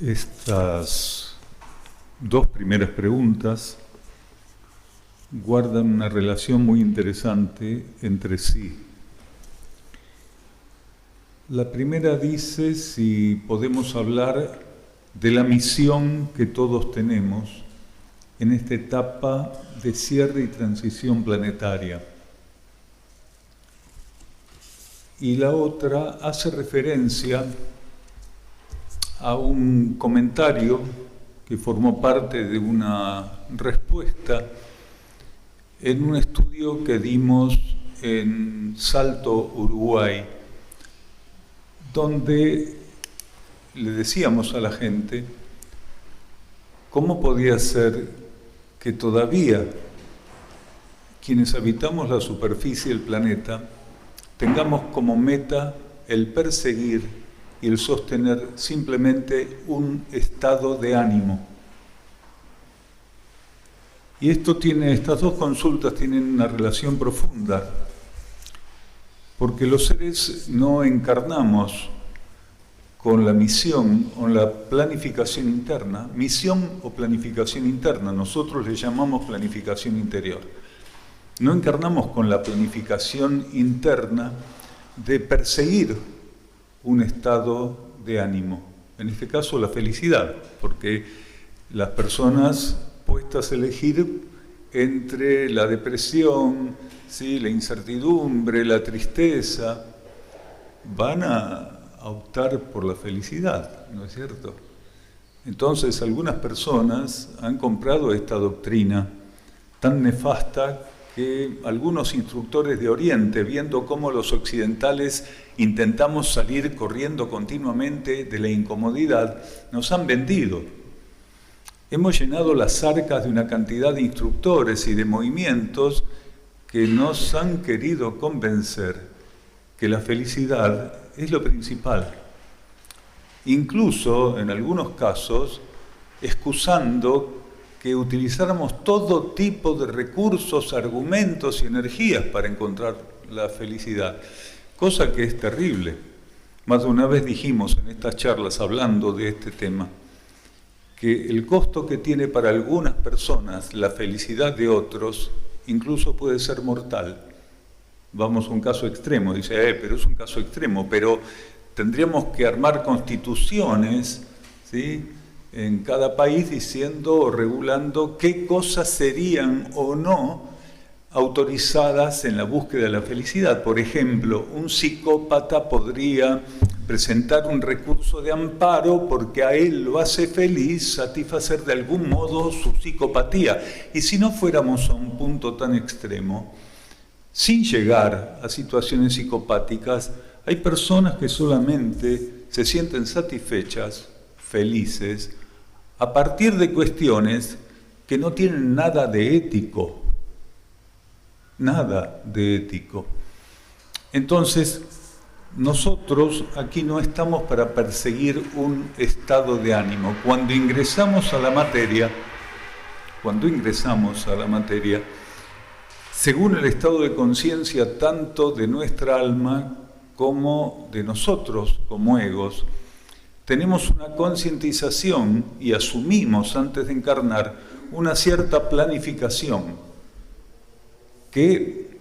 Estas dos primeras preguntas guardan una relación muy interesante entre sí. La primera dice si podemos hablar de la misión que todos tenemos en esta etapa de cierre y transición planetaria. Y la otra hace referencia a un comentario que formó parte de una respuesta en un estudio que dimos en Salto, Uruguay, donde le decíamos a la gente cómo podía ser que todavía quienes habitamos la superficie del planeta tengamos como meta el perseguir y el sostener simplemente un estado de ánimo. Y estas dos consultas tienen una relación profunda, porque los seres no encarnamos con la misión o la planificación interna, misión o planificación interna, nosotros le llamamos planificación interior. No encarnamos con la planificación interna de perseguir un estado de ánimo, en este caso la felicidad, porque las personas puestas a elegir entre la depresión, ¿sí?, la incertidumbre, la tristeza, van a optar por la felicidad, ¿no es cierto? Entonces algunas personas han comprado esta doctrina tan nefasta que algunos instructores de Oriente, viendo cómo los occidentales intentamos salir corriendo continuamente de la incomodidad, nos han vendido. Hemos llenado las arcas de una cantidad de instructores y de movimientos que nos han querido convencer que la felicidad es lo principal. Incluso, en algunos casos, excusando que utilizáramos todo tipo de recursos, argumentos y energías para encontrar la felicidad, cosa que es terrible. Más de una vez dijimos en estas charlas hablando de este tema, que el costo que tiene para algunas personas la felicidad de otros incluso puede ser mortal. Vamos a un caso extremo, dice, pero es un caso extremo, pero tendríamos que armar constituciones, ¿sí?, en cada país diciendo o regulando qué cosas serían o no autorizadas en la búsqueda de la felicidad. Por ejemplo, un psicópata podría presentar un recurso de amparo porque a él lo hace feliz satisfacer de algún modo su psicopatía. Y si no fuéramos a un punto tan extremo, sin llegar a situaciones psicopáticas, hay personas que solamente se sienten satisfechas, felices, a partir de cuestiones que no tienen nada de ético. Nada de ético. Entonces, nosotros aquí no estamos para perseguir un estado de ánimo. Cuando ingresamos a la materia, según el estado de conciencia tanto de nuestra alma como de nosotros como egos, tenemos una concientización y asumimos antes de encarnar una cierta planificación que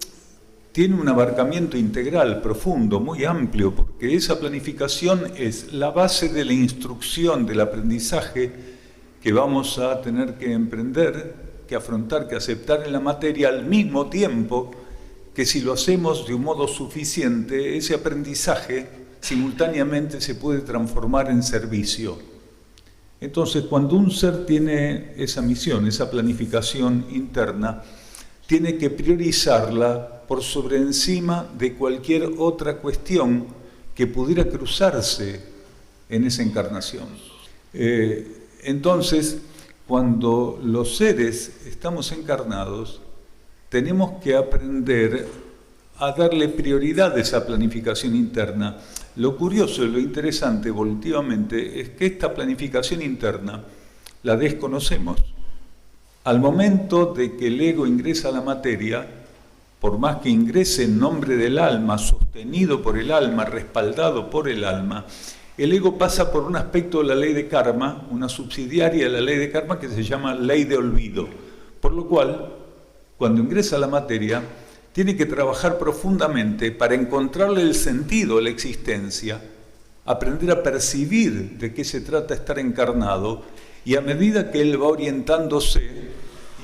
tiene un abarcamiento integral, profundo, muy amplio, porque esa planificación es la base de la instrucción, del aprendizaje que vamos a tener que emprender, que afrontar, que aceptar en la materia, al mismo tiempo que si lo hacemos de un modo suficiente, ese aprendizaje simultáneamente se puede transformar en servicio. Entonces, cuando un ser tiene esa misión, esa planificación interna, tiene que priorizarla por sobre encima de cualquier otra cuestión que pudiera cruzarse en esa encarnación. Entonces, cuando los seres estamos encarnados, tenemos que aprender a darle prioridad a esa planificación interna. Lo curioso y lo interesante evolutivamente es que esta planificación interna la desconocemos. Al momento de que el ego ingresa a la materia, por más que ingrese en nombre del alma, sostenido por el alma, respaldado por el alma, el ego pasa por un aspecto de la ley de karma, una subsidiaria de la ley de karma que se llama ley de olvido, por lo cual, cuando ingresa a la materia, tiene que trabajar profundamente para encontrarle el sentido a la existencia, aprender a percibir de qué se trata estar encarnado, y a medida que él va orientándose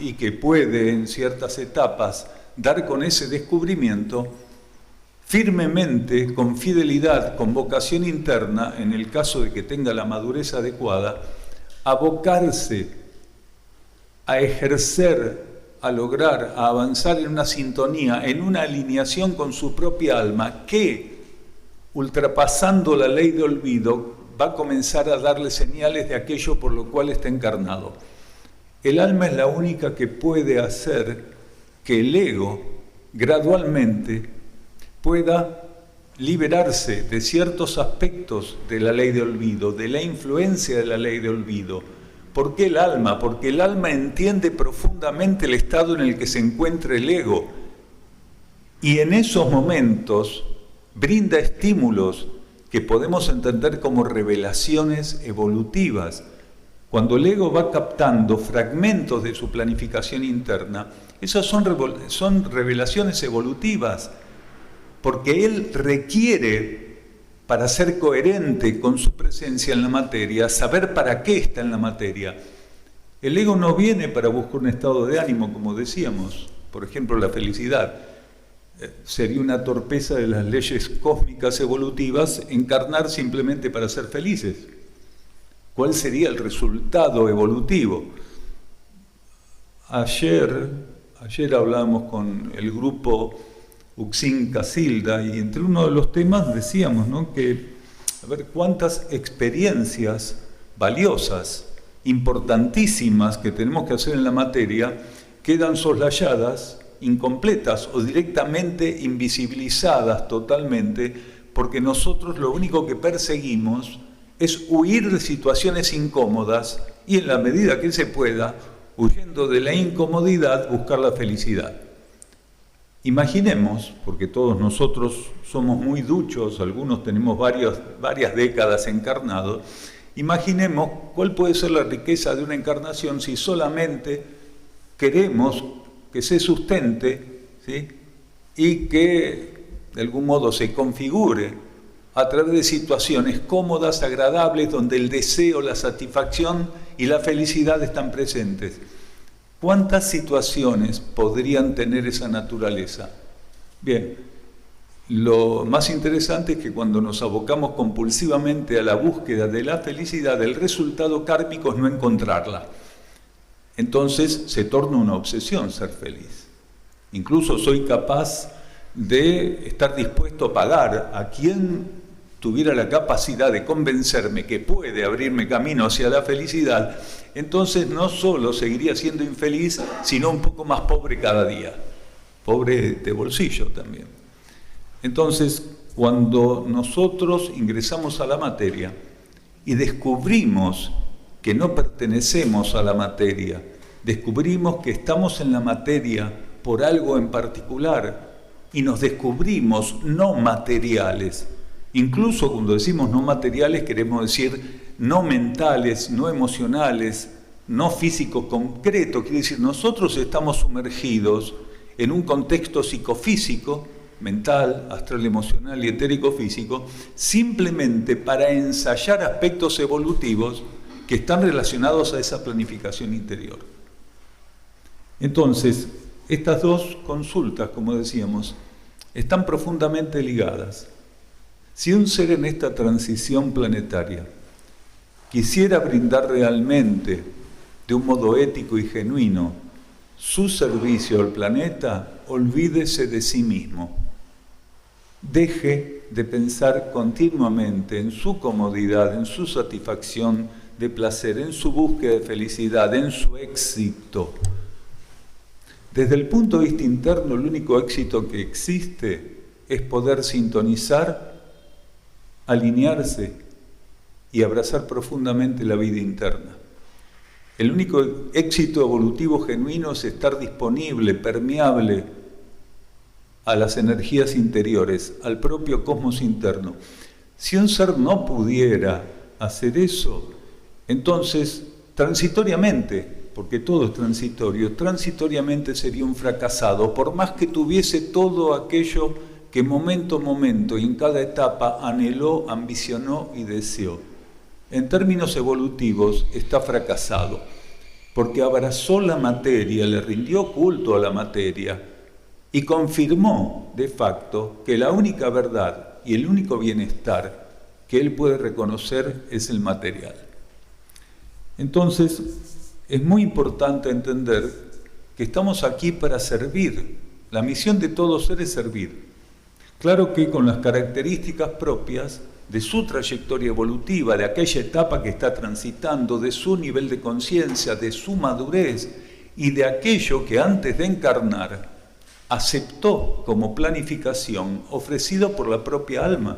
y que puede en ciertas etapas dar con ese descubrimiento, firmemente, con fidelidad, con vocación interna, en el caso de que tenga la madurez adecuada, abocarse a ejercer, a lograr, a avanzar en una sintonía, en una alineación con su propia alma, que, ultrapasando la ley de olvido, va a comenzar a darle señales de aquello por lo cual está encarnado. El alma es la única que puede hacer que el ego, gradualmente, pueda liberarse de ciertos aspectos de la ley de olvido, de la influencia de la ley de olvido. ¿Por qué el alma? Porque el alma entiende profundamente el estado en el que se encuentra el ego, y en esos momentos brinda estímulos que podemos entender como revelaciones evolutivas. Cuando el ego va captando fragmentos de su planificación interna, esas son revelaciones evolutivas, porque él requiere, para ser coherente con su presencia en la materia, saber para qué está en la materia. El ego no viene para buscar un estado de ánimo, como decíamos, por ejemplo, la felicidad. Sería una torpeza de las leyes cósmicas evolutivas encarnar simplemente para ser felices. ¿Cuál sería el resultado evolutivo? Ayer hablábamos con el grupo Uxín Casilda, y entre uno de los temas decíamos, ¿no?, que a ver cuántas experiencias valiosas, importantísimas que tenemos que hacer en la materia, quedan soslayadas, incompletas o directamente invisibilizadas totalmente, porque nosotros lo único que perseguimos es huir de situaciones incómodas y, en la medida que se pueda, huyendo de la incomodidad, buscar la felicidad. Imaginemos, porque todos nosotros somos muy duchos, algunos tenemos varias décadas encarnados, imaginemos cuál puede ser la riqueza de una encarnación si solamente queremos que se sustente, ¿sí?, y que de algún modo se configure a través de situaciones cómodas, agradables, donde el deseo, la satisfacción y la felicidad están presentes. ¿Cuántas situaciones podrían tener esa naturaleza? Bien, lo más interesante es que cuando nos abocamos compulsivamente a la búsqueda de la felicidad, el resultado kármico es no encontrarla. Entonces se torna una obsesión ser feliz. Incluso soy capaz de estar dispuesto a pagar a quien tuviera la capacidad de convencerme que puede abrirme camino hacia la felicidad. Entonces no solo seguiría siendo infeliz, sino un poco más pobre cada día. Pobre de bolsillo también. Entonces, cuando nosotros ingresamos a la materia y descubrimos que no pertenecemos a la materia, descubrimos que estamos en la materia por algo en particular y nos descubrimos no materiales. Incluso cuando decimos no materiales queremos decir no mentales, no emocionales, no físico concreto. Quiere decir, nosotros estamos sumergidos en un contexto psicofísico, mental, astral, emocional y etérico físico, simplemente para ensayar aspectos evolutivos que están relacionados a esa planificación interior. Entonces, estas dos consultas, como decíamos, están profundamente ligadas. Si un ser en esta transición planetaria quisiera brindar realmente, de un modo ético y genuino, su servicio al planeta, olvídese de sí mismo. Deje de pensar continuamente en su comodidad, en su satisfacción de placer, en su búsqueda de felicidad, en su éxito. Desde el punto de vista interno, el único éxito que existe es poder sintonizar, alinearse y abrazar profundamente la vida interna. El único éxito evolutivo genuino es estar disponible, permeable a las energías interiores, al propio cosmos interno. Si un ser no pudiera hacer eso, entonces transitoriamente, porque todo es transitorio, transitoriamente sería un fracasado, por más que tuviese todo aquello que momento a momento y en cada etapa anheló, ambicionó y deseó. En términos evolutivos está fracasado, porque abrazó la materia, le rindió culto a la materia y confirmó de facto que la única verdad y el único bienestar que él puede reconocer es el material. Entonces, es muy importante entender que estamos aquí para servir. La misión de todo ser es servir. Claro que con las características propias de su trayectoria evolutiva, de aquella etapa que está transitando, de su nivel de conciencia, de su madurez y de aquello que antes de encarnar aceptó como planificación ofrecida por la propia alma.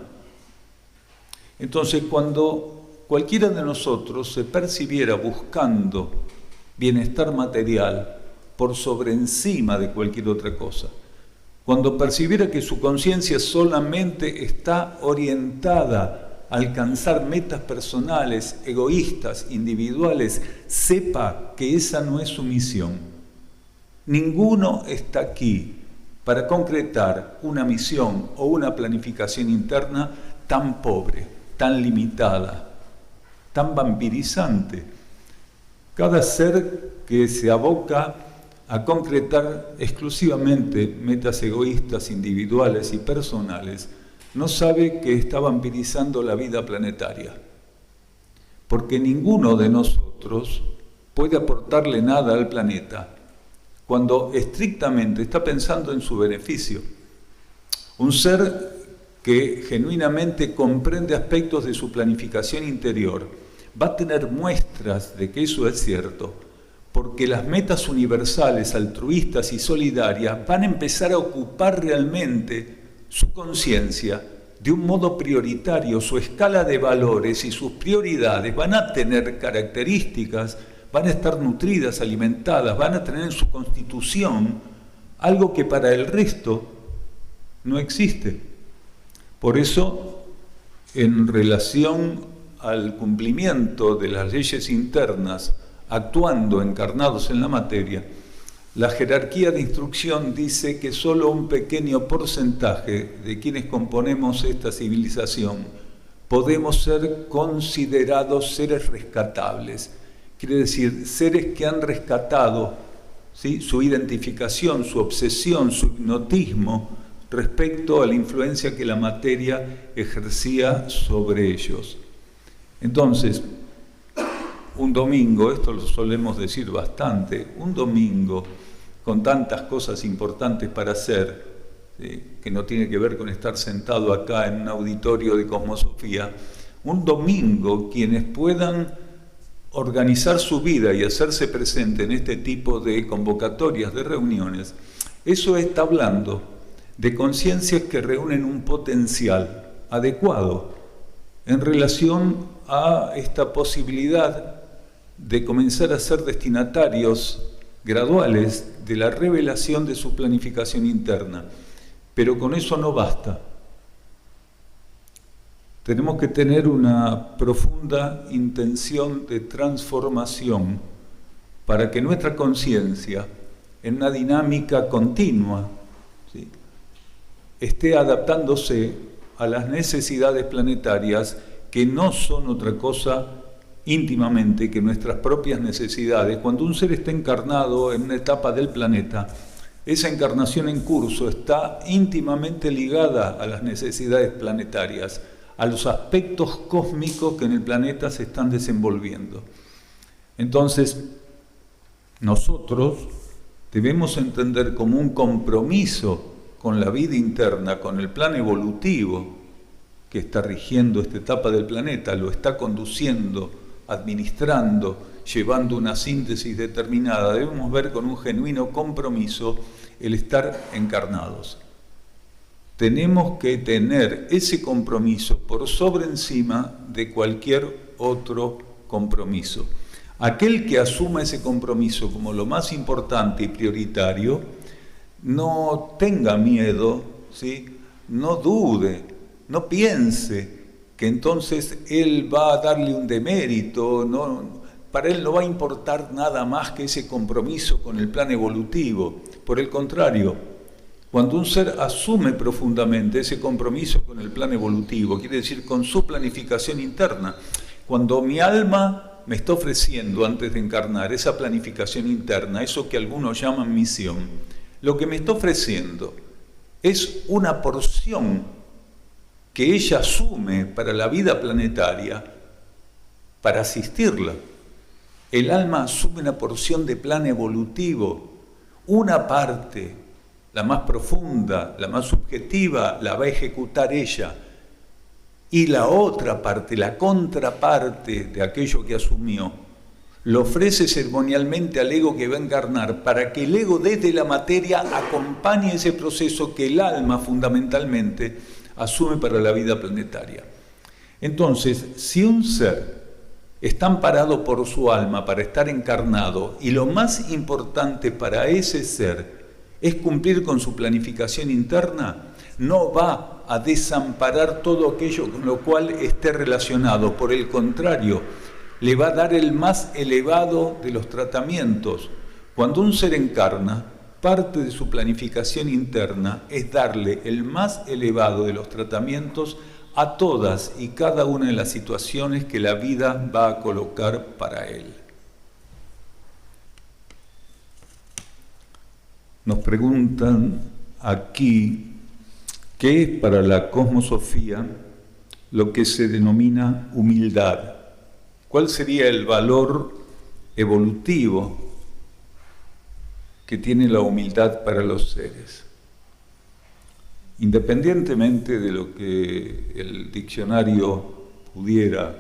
Entonces, cuando cualquiera de nosotros se percibiera buscando bienestar material por sobre encima de cualquier otra cosa, cuando percibiera que su conciencia solamente está orientada a alcanzar metas personales, egoístas, individuales, sepa que esa no es su misión. Ninguno está aquí para concretar una misión o una planificación interna tan pobre, tan limitada, tan vampirizante. Cada ser que se aboca a concretar exclusivamente metas egoístas, individuales y personales, no sabe que está vampirizando la vida planetaria. Porque ninguno de nosotros puede aportarle nada al planeta cuando estrictamente está pensando en su beneficio. Un ser que genuinamente comprende aspectos de su planificación interior va a tener muestras de que eso es cierto, porque las metas universales, altruistas y solidarias van a empezar a ocupar realmente su conciencia de un modo prioritario. Su escala de valores y sus prioridades van a tener características, van a estar nutridas, alimentadas, van a tener en su constitución algo que para el resto no existe. Por eso, en relación al cumplimiento de las leyes internas, actuando encarnados en la materia, la jerarquía de instrucción dice que solo un pequeño porcentaje de quienes componemos esta civilización podemos ser considerados seres rescatables. Quiere decir, seres que han rescatado, ¿sí?, su identificación, su obsesión, su hipnotismo respecto a la influencia que la materia ejercía sobre ellos. Entonces, un domingo, esto lo solemos decir bastante, un domingo con tantas cosas importantes para hacer, ¿sí?, que no tiene que ver con estar sentado acá en un auditorio de Cosmosofía, un domingo quienes puedan organizar su vida y hacerse presente en este tipo de convocatorias, de reuniones, eso está hablando de conciencias que reúnen un potencial adecuado en relación a esta posibilidad de comenzar a ser destinatarios graduales de la revelación de su planificación interna. Pero con eso no basta. Tenemos que tener una profunda intención de transformación para que nuestra conciencia, en una dinámica continua, ¿sí?, esté adaptándose a las necesidades planetarias, que no son otra cosa íntimamente que nuestras propias necesidades. Cuando un ser está encarnado en una etapa del planeta, esa encarnación en curso está íntimamente ligada a las necesidades planetarias, a los aspectos cósmicos que en el planeta se están desenvolviendo. Entonces, nosotros debemos entender como un compromiso con la vida interna, con el plan evolutivo que está rigiendo esta etapa del planeta, lo está conduciendo, administrando, llevando una síntesis determinada. Debemos ver con un genuino compromiso el estar encarnados. Tenemos que tener ese compromiso por sobre encima de cualquier otro compromiso. Aquel que asuma ese compromiso como lo más importante y prioritario, no tenga miedo, ¿sí?, no dude, no piense que entonces él va a darle un demérito, para él no va a importar nada más que ese compromiso con el plan evolutivo. Por el contrario, cuando un ser asume profundamente ese compromiso con el plan evolutivo, quiere decir con su planificación interna, cuando mi alma me está ofreciendo antes de encarnar esa planificación interna, eso que algunos llaman misión, lo que me está ofreciendo es una porción que ella asume para la vida planetaria para asistirla. El alma asume una porción de plan evolutivo, una parte, la más profunda, la más subjetiva, la va a ejecutar ella. Y la otra parte, la contraparte de aquello que asumió, lo ofrece ceremonialmente al ego que va a encarnar para que el ego desde la materia acompañe ese proceso que el alma fundamentalmente asume para la vida planetaria. Entonces, si un ser está amparado por su alma para estar encarnado y lo más importante para ese ser es cumplir con su planificación interna, no va a desamparar todo aquello con lo cual esté relacionado. Por el contrario, le va a dar el más elevado de los tratamientos. Cuando un ser encarna, parte de su planificación interna es darle el más elevado de los tratamientos a todas y cada una de las situaciones que la vida va a colocar para él. Nos preguntan aquí, ¿qué es para la cosmosofía lo que se denomina humildad? ¿Cuál sería el valor evolutivo que tiene la humildad para los seres? Independientemente de lo que el diccionario pudiera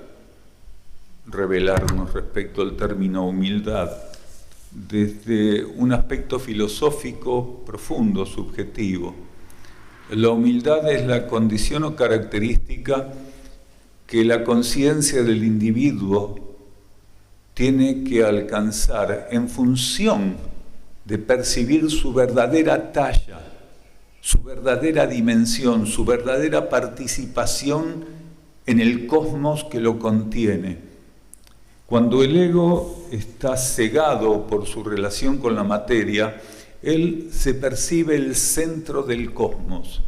revelarnos respecto al término humildad, desde un aspecto filosófico profundo, subjetivo, la humildad es la condición o característica que la conciencia del individuo tiene que alcanzar en función de percibir su verdadera talla, su verdadera dimensión, su verdadera participación en el cosmos que lo contiene. Cuando el ego está cegado por su relación con la materia, él se percibe el centro del cosmos.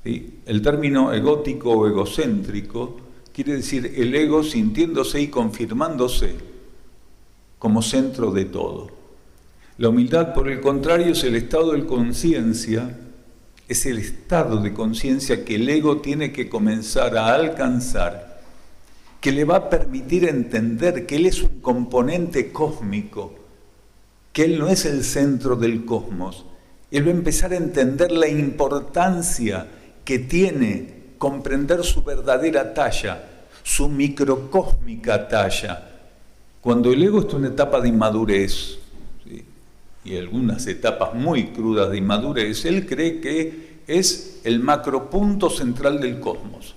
¿Sí? El término egótico o egocéntrico quiere decir el ego sintiéndose y confirmándose como centro de todo. La humildad, por el contrario, es el estado de conciencia, es el estado de conciencia que el ego tiene que comenzar a alcanzar, que le va a permitir entender que él es un componente cósmico, que él no es el centro del cosmos. Él va a empezar a entender la importancia que tiene comprender su verdadera talla, su microcósmica talla. Cuando el ego está en una etapa de inmadurez, ¿sí?, y algunas etapas muy crudas de inmadurez, él cree que es el macropunto central del cosmos.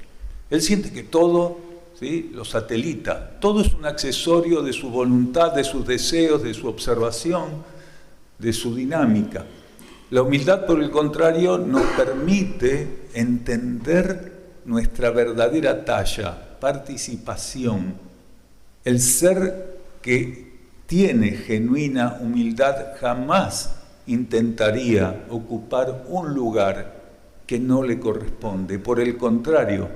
Él siente que todo, ¿sí?, lo satelita, todo es un accesorio de su voluntad, de sus deseos, de su observación, de su dinámica. La humildad, por el contrario, nos permite entender nuestra verdadera talla, participación. El ser que tiene genuina humildad jamás intentaría ocupar un lugar que no le corresponde. Por el contrario,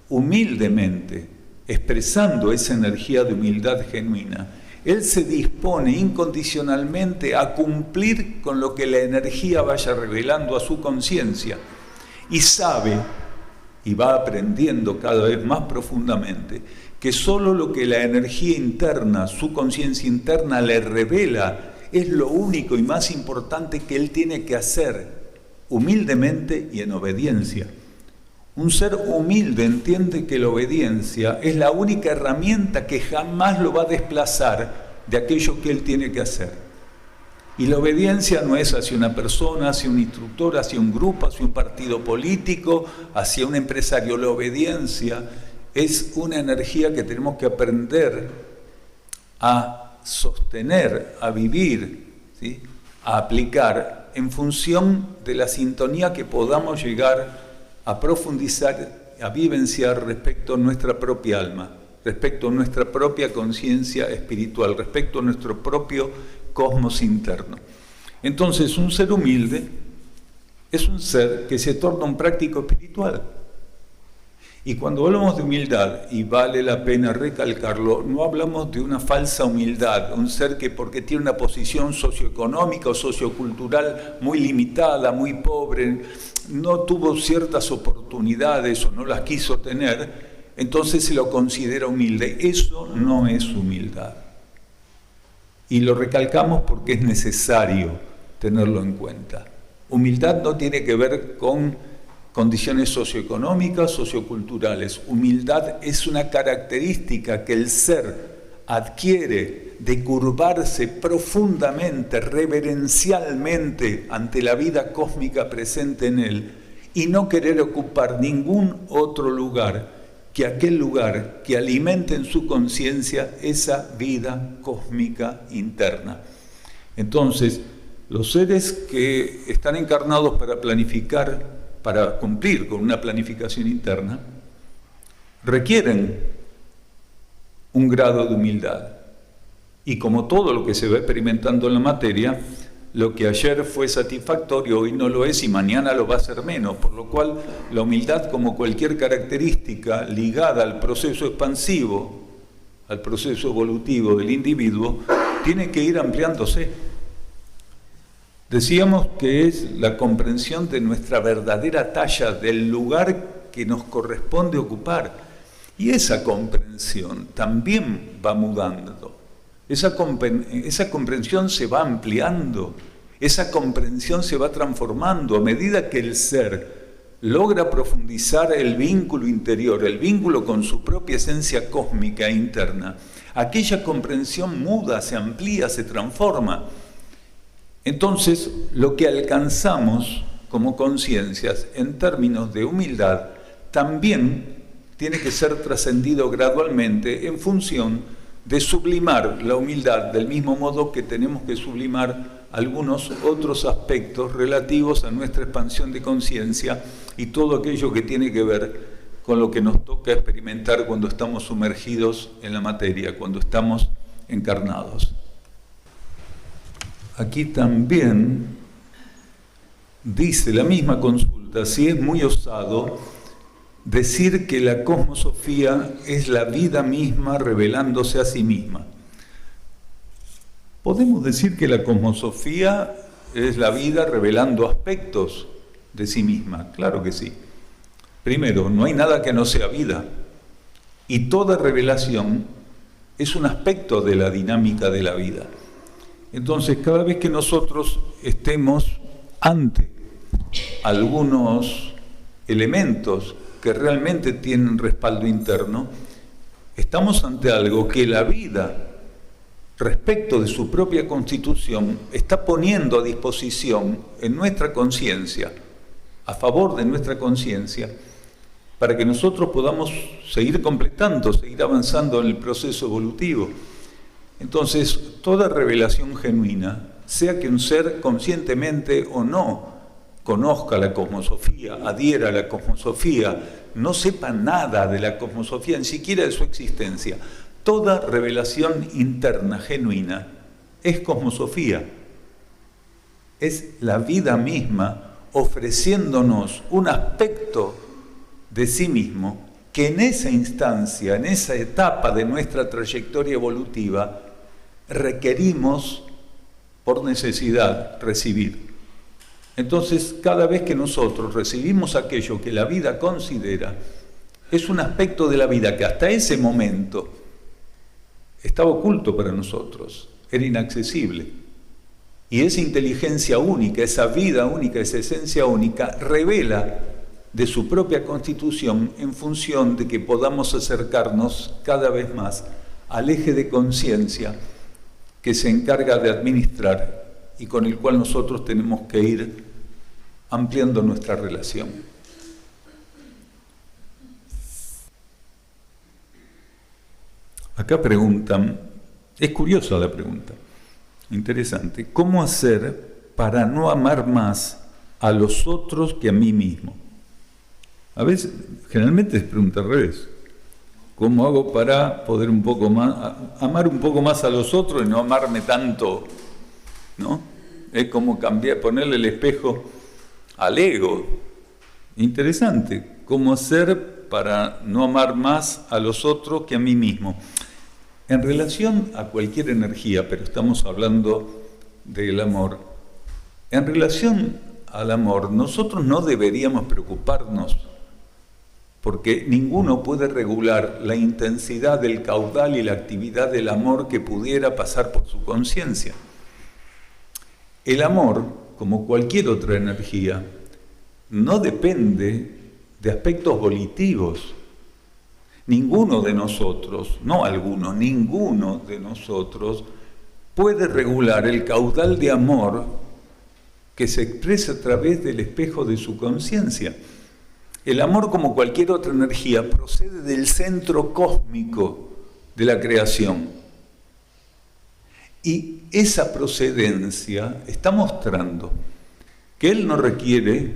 humildemente, expresando esa energía de humildad genuina, él se dispone incondicionalmente a cumplir con lo que la energía vaya revelando a su conciencia y sabe, y va aprendiendo cada vez más profundamente, que solo lo que la energía interna, su conciencia interna le revela, es lo único y más importante que él tiene que hacer, humildemente y en obediencia. Un ser humilde entiende que la obediencia es la única herramienta que jamás lo va a desplazar de aquello que él tiene que hacer. Y la obediencia no es hacia una persona, hacia un instructor, hacia un grupo, hacia un partido político, hacia un empresario. La obediencia es una energía que tenemos que aprender a sostener, a vivir, ¿sí?, a aplicar en función de la sintonía que podamos llegar a profundizar, a vivenciar respecto a nuestra propia alma, respecto a nuestra propia conciencia espiritual, respecto a nuestro propio cosmos interno. Entonces, un ser humilde es un ser que se torna un práctico espiritual. Y cuando hablamos de humildad, y vale la pena recalcarlo, no hablamos de una falsa humildad, un ser que porque tiene una posición socioeconómica o sociocultural muy limitada, muy pobre, no tuvo ciertas oportunidades o no las quiso tener, entonces se lo considera humilde. Eso no es humildad. Y lo recalcamos porque es necesario tenerlo en cuenta. Humildad no tiene que ver con condiciones socioeconómicas, socioculturales. Humildad es una característica que el ser adquiere de curvarse profundamente, reverencialmente ante la vida cósmica presente en él y no querer ocupar ningún otro lugar que aquel lugar que alimente en su conciencia esa vida cósmica interna. Entonces, los seres que están encarnados para planificar, para cumplir con una planificación interna, requieren un grado de humildad. Y como todo lo que se va experimentando en la materia, lo que ayer fue satisfactorio hoy no lo es y mañana lo va a ser menos, por lo cual la humildad, como cualquier característica ligada al proceso expansivo, al proceso evolutivo del individuo, tiene que ir ampliándose. Decíamos que es la comprensión de nuestra verdadera talla, del lugar que nos corresponde ocupar. Y esa comprensión también va mudando. Esa comprensión se va ampliando. Esa comprensión se va transformando a medida que el ser logra profundizar el vínculo interior, el vínculo con su propia esencia cósmica interna. Aquella comprensión muda, se amplía, se transforma. Entonces, lo que alcanzamos como conciencias en términos de humildad también tiene que ser trascendido gradualmente en función de sublimar la humildad del mismo modo que tenemos que sublimar algunos otros aspectos relativos a nuestra expansión de conciencia y todo aquello que tiene que ver con lo que nos toca experimentar cuando estamos sumergidos en la materia, cuando estamos encarnados. Aquí también dice la misma consulta, si es muy osado decir que la cosmosofía es la vida misma revelándose a sí misma. ¿Podemos decir que la cosmosofía es la vida revelando aspectos de sí misma? Claro que sí. Primero, no hay nada que no sea vida. Y toda revelación es un aspecto de la dinámica de la vida. Entonces, cada vez que nosotros estemos ante algunos elementos que realmente tienen respaldo interno, estamos ante algo que la vida, respecto de su propia constitución, está poniendo a disposición en nuestra conciencia, a favor de nuestra conciencia, para que nosotros podamos seguir completando, seguir avanzando en el proceso evolutivo. Entonces, toda revelación genuina, sea que un ser conscientemente o no conozca la cosmosofía, adhiera a la cosmosofía, no sepa nada de la cosmosofía, ni siquiera de su existencia, toda revelación interna genuina es cosmosofía, es la vida misma ofreciéndonos un aspecto de sí mismo que en esa instancia, en esa etapa de nuestra trayectoria evolutiva, requerimos por necesidad recibir. Entonces, cada vez que nosotros recibimos aquello que la vida considera, es un aspecto de la vida que hasta ese momento estaba oculto para nosotros, era inaccesible. Y esa inteligencia única, esa vida única, esa esencia única, revela de su propia constitución en función de que podamos acercarnos cada vez más al eje de conciencia que se encarga de administrar y con el cual nosotros tenemos que ir ampliando nuestra relación. Acá preguntan, es curiosa la pregunta, interesante, ¿cómo hacer para no amar más a los otros que a mí mismo? A veces, generalmente se pregunta al revés. ¿Cómo hago para poder un poco más, amar un poco más a los otros y no amarme tanto? ¿No? Es como cambiar, ponerle el espejo al ego. Interesante. ¿Cómo hacer para no amar más a los otros que a mí mismo? En relación a cualquier energía, pero estamos hablando del amor, en relación al amor, nosotros no deberíamos preocuparnos, porque ninguno puede regular la intensidad del caudal y la actividad del amor que pudiera pasar por su conciencia. El amor, como cualquier otra energía, no depende de aspectos volitivos. Ninguno de nosotros, no algunos, ninguno de nosotros puede regular el caudal de amor que se expresa a través del espejo de su conciencia. El amor, como cualquier otra energía, procede del centro cósmico de la creación. Y esa procedencia está mostrando que Él no requiere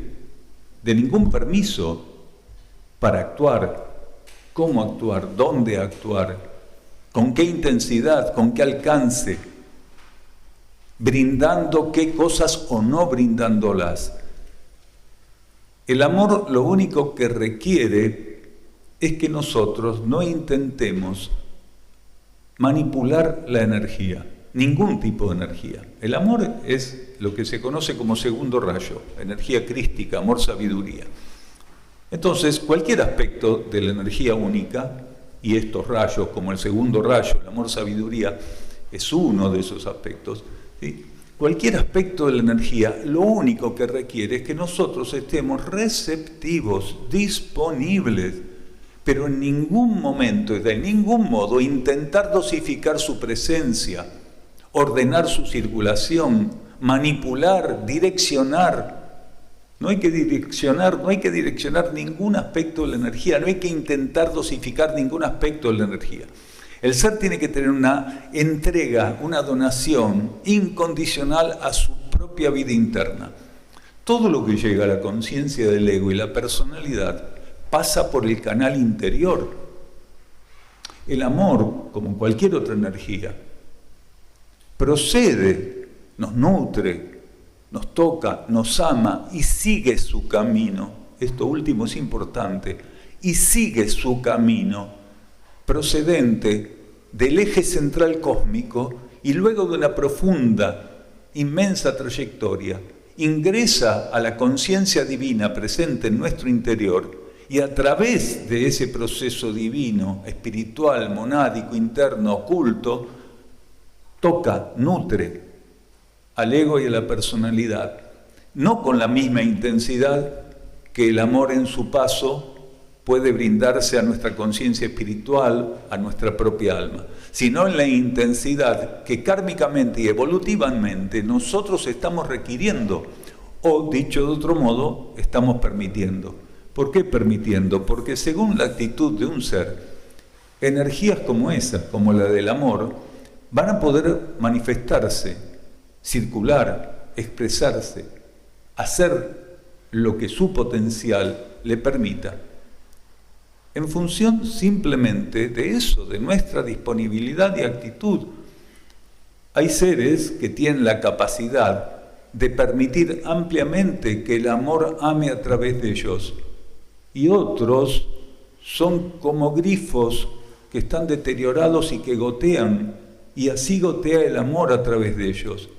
de ningún permiso para actuar, cómo actuar, dónde actuar, con qué intensidad, con qué alcance, brindando qué cosas o no brindándolas. El amor lo único que requiere es que nosotros no intentemos manipular la energía, ningún tipo de energía. El amor es lo que se conoce como segundo rayo, energía crística, amor, sabiduría. Entonces, cualquier aspecto de la energía única, y estos rayos, como el segundo rayo, el amor, sabiduría, es uno de esos aspectos, ¿sí? Cualquier aspecto de la energía, lo único que requiere es que nosotros estemos receptivos, disponibles, pero en ningún momento y de ningún modo intentar dosificar su presencia, ordenar su circulación, manipular, direccionar. No hay que direccionar ningún aspecto de la energía, no hay que intentar dosificar ningún aspecto de la energía. El ser tiene que tener una entrega, una donación incondicional a su propia vida interna. Todo lo que llega a la conciencia del ego y la personalidad pasa por el canal interior. El amor, como cualquier otra energía, procede, nos nutre, nos toca, nos ama y sigue su camino. Esto último es importante. Y sigue su camino procedente del eje central cósmico y luego de una profunda, inmensa trayectoria, ingresa a la conciencia divina presente en nuestro interior y a través de ese proceso divino, espiritual, monádico, interno, oculto, toca, nutre al ego y a la personalidad, no con la misma intensidad que el amor en su paso puede brindarse a nuestra conciencia espiritual, a nuestra propia alma, sino en la intensidad que kármicamente y evolutivamente nosotros estamos requiriendo, o dicho de otro modo, estamos permitiendo. ¿Por qué permitiendo? Porque según la actitud de un ser, energías como esa, como la del amor, van a poder manifestarse, circular, expresarse, hacer lo que su potencial le permita, en función simplemente de eso, de nuestra disponibilidad y actitud. Hay seres que tienen la capacidad de permitir ampliamente que el amor ame a través de ellos, y otros son como grifos que están deteriorados y que gotean, y así gotea el amor a través de ellos.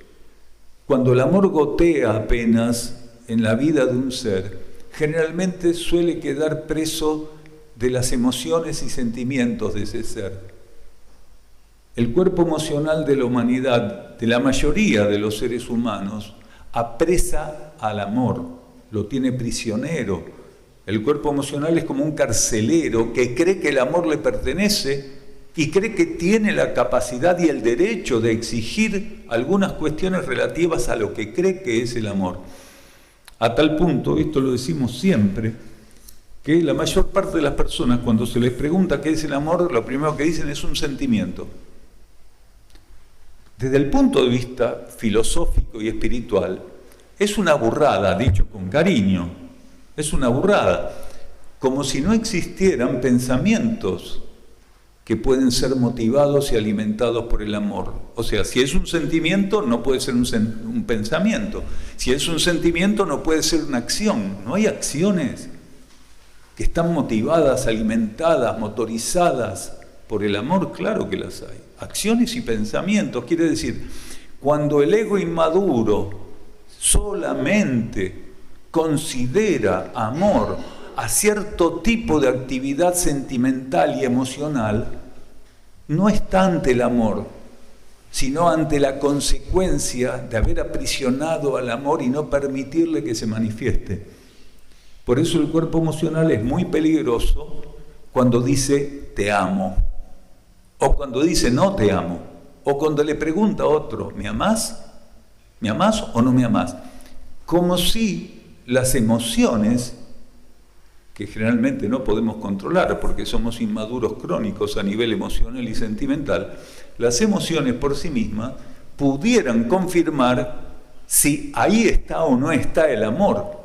Cuando el amor gotea apenas en la vida de un ser, generalmente suele quedar preso de las emociones y sentimientos de ese ser. El cuerpo emocional de la humanidad, de la mayoría de los seres humanos, apresa al amor, lo tiene prisionero. El cuerpo emocional es como un carcelero que cree que el amor le pertenece y cree que tiene la capacidad y el derecho de exigir algunas cuestiones relativas a lo que cree que es el amor. A tal punto, esto lo decimos siempre, que la mayor parte de las personas, cuando se les pregunta qué es el amor, lo primero que dicen es un sentimiento. Desde el punto de vista filosófico y espiritual, es una burrada, dicho con cariño, es una burrada. como si no existieran pensamientos que pueden ser motivados y alimentados por el amor. O sea, si es un sentimiento, no puede ser un pensamiento. Si es un sentimiento, no puede ser una acción. No hay acciones que están motivadas, alimentadas, motorizadas por el amor. Claro que las hay. Acciones y pensamientos. Quiere decir, cuando el ego inmaduro solamente considera amor a cierto tipo de actividad sentimental y emocional, no está ante el amor, sino ante la consecuencia de haber aprisionado al amor y no permitirle que se manifieste. Por eso el cuerpo emocional es muy peligroso cuando dice te amo, o cuando dice no te amo, o cuando le pregunta a otro, ¿me amás? ¿Me amás o no me amás? Como si las emociones, que generalmente no podemos controlar porque somos inmaduros crónicos a nivel emocional y sentimental, las emociones por sí mismas pudieran confirmar si ahí está o no está el amor.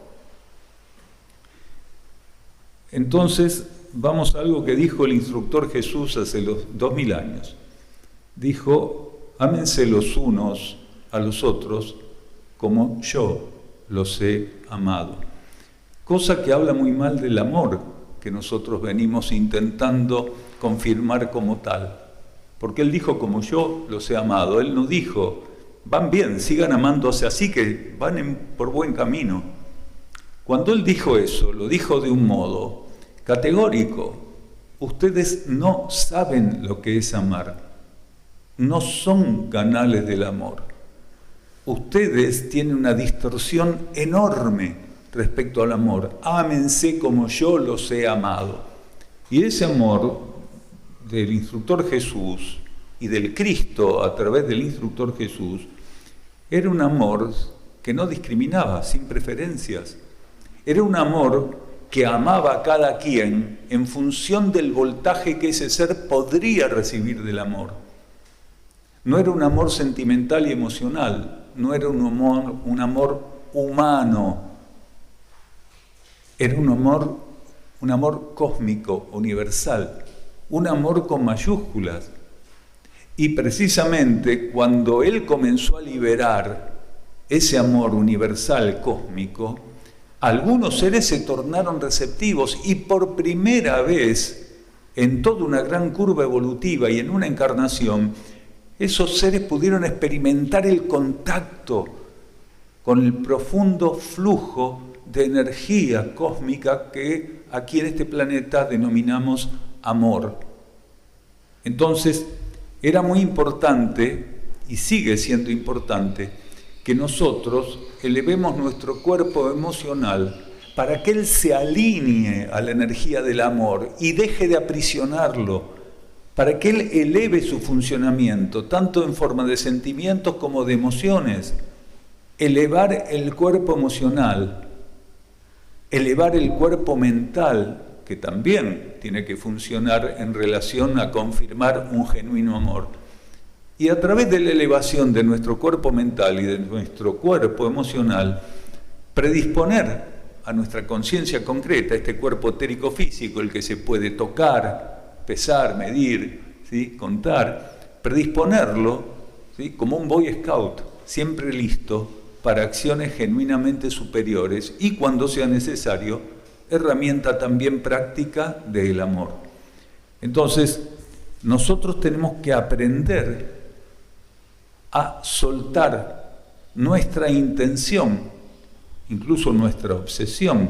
Entonces, vamos a algo que dijo el instructor Jesús hace los 2000 años. Dijo, ámense los unos a los otros como yo los he amado. Cosa que habla muy mal del amor que nosotros venimos intentando confirmar como tal. Porque él dijo, como yo los he amado. Él no dijo, van bien, sigan amándose así que van por buen camino. Cuando él dijo eso, lo dijo de un modo categórico. Ustedes no saben lo que es amar. No son canales del amor. Ustedes tienen una distorsión enorme respecto al amor. Ámense como yo los he amado. Y ese amor del instructor Jesús y del Cristo a través del instructor Jesús era un amor que no discriminaba, sin preferencias. Era un amor que amaba a cada quien en función del voltaje que ese ser podría recibir del amor. No era un amor sentimental y emocional, no era un amor humano. Era un amor cósmico, universal, un amor con mayúsculas. Y precisamente cuando él comenzó a liberar ese amor universal, cósmico, algunos seres se tornaron receptivos y por primera vez en toda una gran curva evolutiva y en una encarnación, esos seres pudieron experimentar el contacto con el profundo flujo de energía cósmica que aquí en este planeta denominamos amor. Entonces, era muy importante, y sigue siendo importante, que nosotros elevemos nuestro cuerpo emocional para que él se alinee a la energía del amor y deje de aprisionarlo, para que él eleve su funcionamiento, tanto en forma de sentimientos como de emociones. Elevar el cuerpo emocional, elevar el cuerpo mental, que también tiene que funcionar en relación a confirmar un genuino amor. Y a través de la elevación de nuestro cuerpo mental y de nuestro cuerpo emocional, predisponer a nuestra conciencia concreta, este cuerpo etérico físico, el que se puede tocar, pesar, medir, ¿sí?, contar, predisponerlo, ¿sí?, como un Boy Scout, siempre listo para acciones genuinamente superiores y, cuando sea necesario, herramienta también práctica del amor. Entonces, nosotros tenemos que aprender a soltar nuestra intención, incluso nuestra obsesión,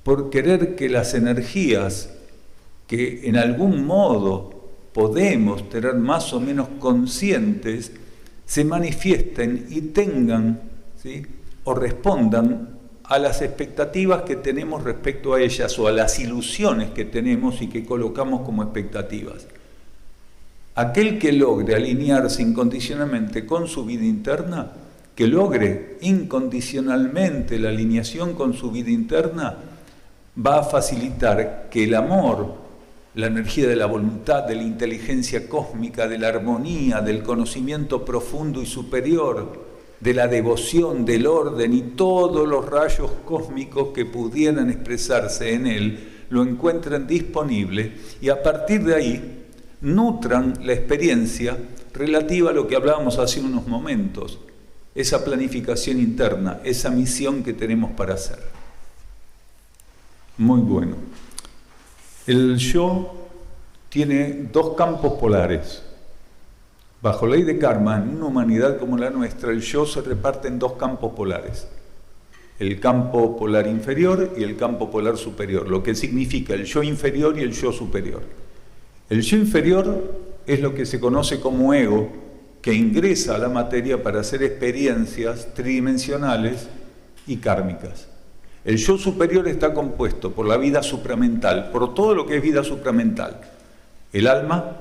por querer que las energías que en algún modo podemos tener más o menos conscientes se manifiesten y tengan, ¿sí?, o respondan a las expectativas que tenemos respecto a ellas o a las ilusiones que tenemos y que colocamos como expectativas. Aquel que logre alinearse incondicionalmente con su vida interna, que logre incondicionalmente la alineación con su vida interna, va a facilitar que el amor, la energía de la voluntad, de la inteligencia cósmica, de la armonía, del conocimiento profundo y superior, de la devoción, del orden y todos los rayos cósmicos que pudieran expresarse en él, lo encuentren disponible y a partir de ahí nutran la experiencia relativa a lo que hablábamos hace unos momentos, esa planificación interna, esa misión que tenemos para hacer. Muy bueno. El yo tiene dos campos polares. Bajo ley de karma, en una humanidad como la nuestra, el yo se reparte en dos campos polares. El campo polar inferior y el campo polar superior, lo que significa el yo inferior y el yo superior. El yo inferior es lo que se conoce como ego, que ingresa a la materia para hacer experiencias tridimensionales y kármicas. El yo superior está compuesto por la vida supramental, por todo lo que es vida supramental. El alma,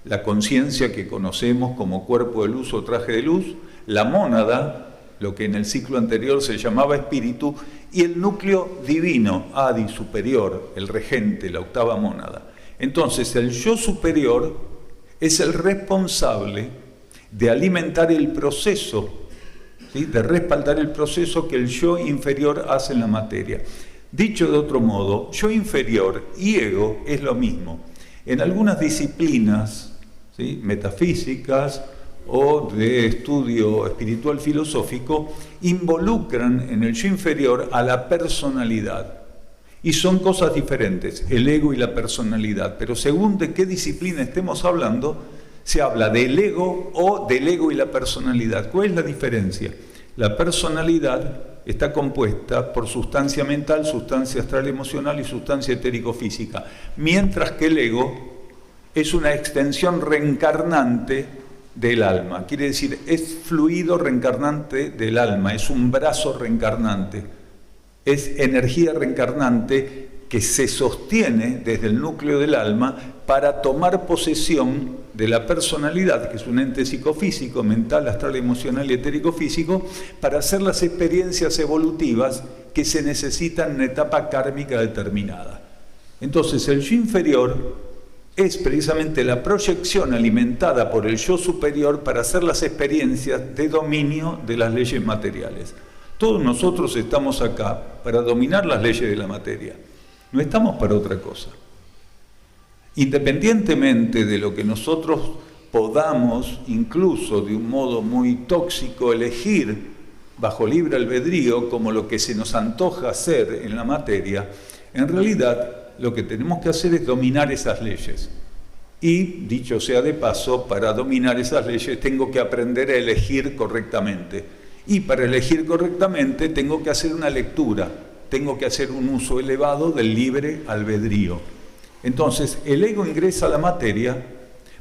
la conciencia que conocemos como cuerpo de luz o traje de luz, la mónada, lo que en el ciclo anterior se llamaba espíritu, y el núcleo divino, Adi superior, el regente, la octava mónada. Entonces, el yo superior es el responsable de alimentar el proceso, ¿sí?, de respaldar el proceso que el yo inferior hace en la materia. Dicho de otro modo, yo inferior y ego es lo mismo. En algunas disciplinas, ¿sí?, metafísicas o de estudio espiritual filosófico, involucran en el yo inferior a la personalidad. Y son cosas diferentes, el ego y la personalidad. Pero según de qué disciplina estemos hablando, se habla del ego o del ego y la personalidad. ¿Cuál es la diferencia? La personalidad está compuesta por sustancia mental, sustancia astral emocional y sustancia etérico-física, mientras que el ego es una extensión reencarnante del alma. Quiere decir, es fluido reencarnante del alma, es un brazo reencarnante, es energía reencarnante que se sostiene desde el núcleo del alma para tomar posesión de la personalidad, que es un ente psicofísico, mental, astral, emocional y etérico-físico, para hacer las experiencias evolutivas que se necesitan en una etapa kármica determinada. Entonces, el yo inferior es precisamente la proyección alimentada por el yo superior para hacer las experiencias de dominio de las leyes materiales. Todos nosotros estamos acá para dominar las leyes de la materia, no estamos para otra cosa. Independientemente de lo que nosotros podamos, incluso de un modo muy tóxico, elegir bajo libre albedrío como lo que se nos antoja hacer en la materia, en realidad lo que tenemos que hacer es dominar esas leyes. Y, dicho sea de paso, para dominar esas leyes tengo que aprender a elegir correctamente. Y para elegir correctamente tengo que hacer una lectura, tengo que hacer un uso elevado del libre albedrío. Entonces, el ego ingresa a la materia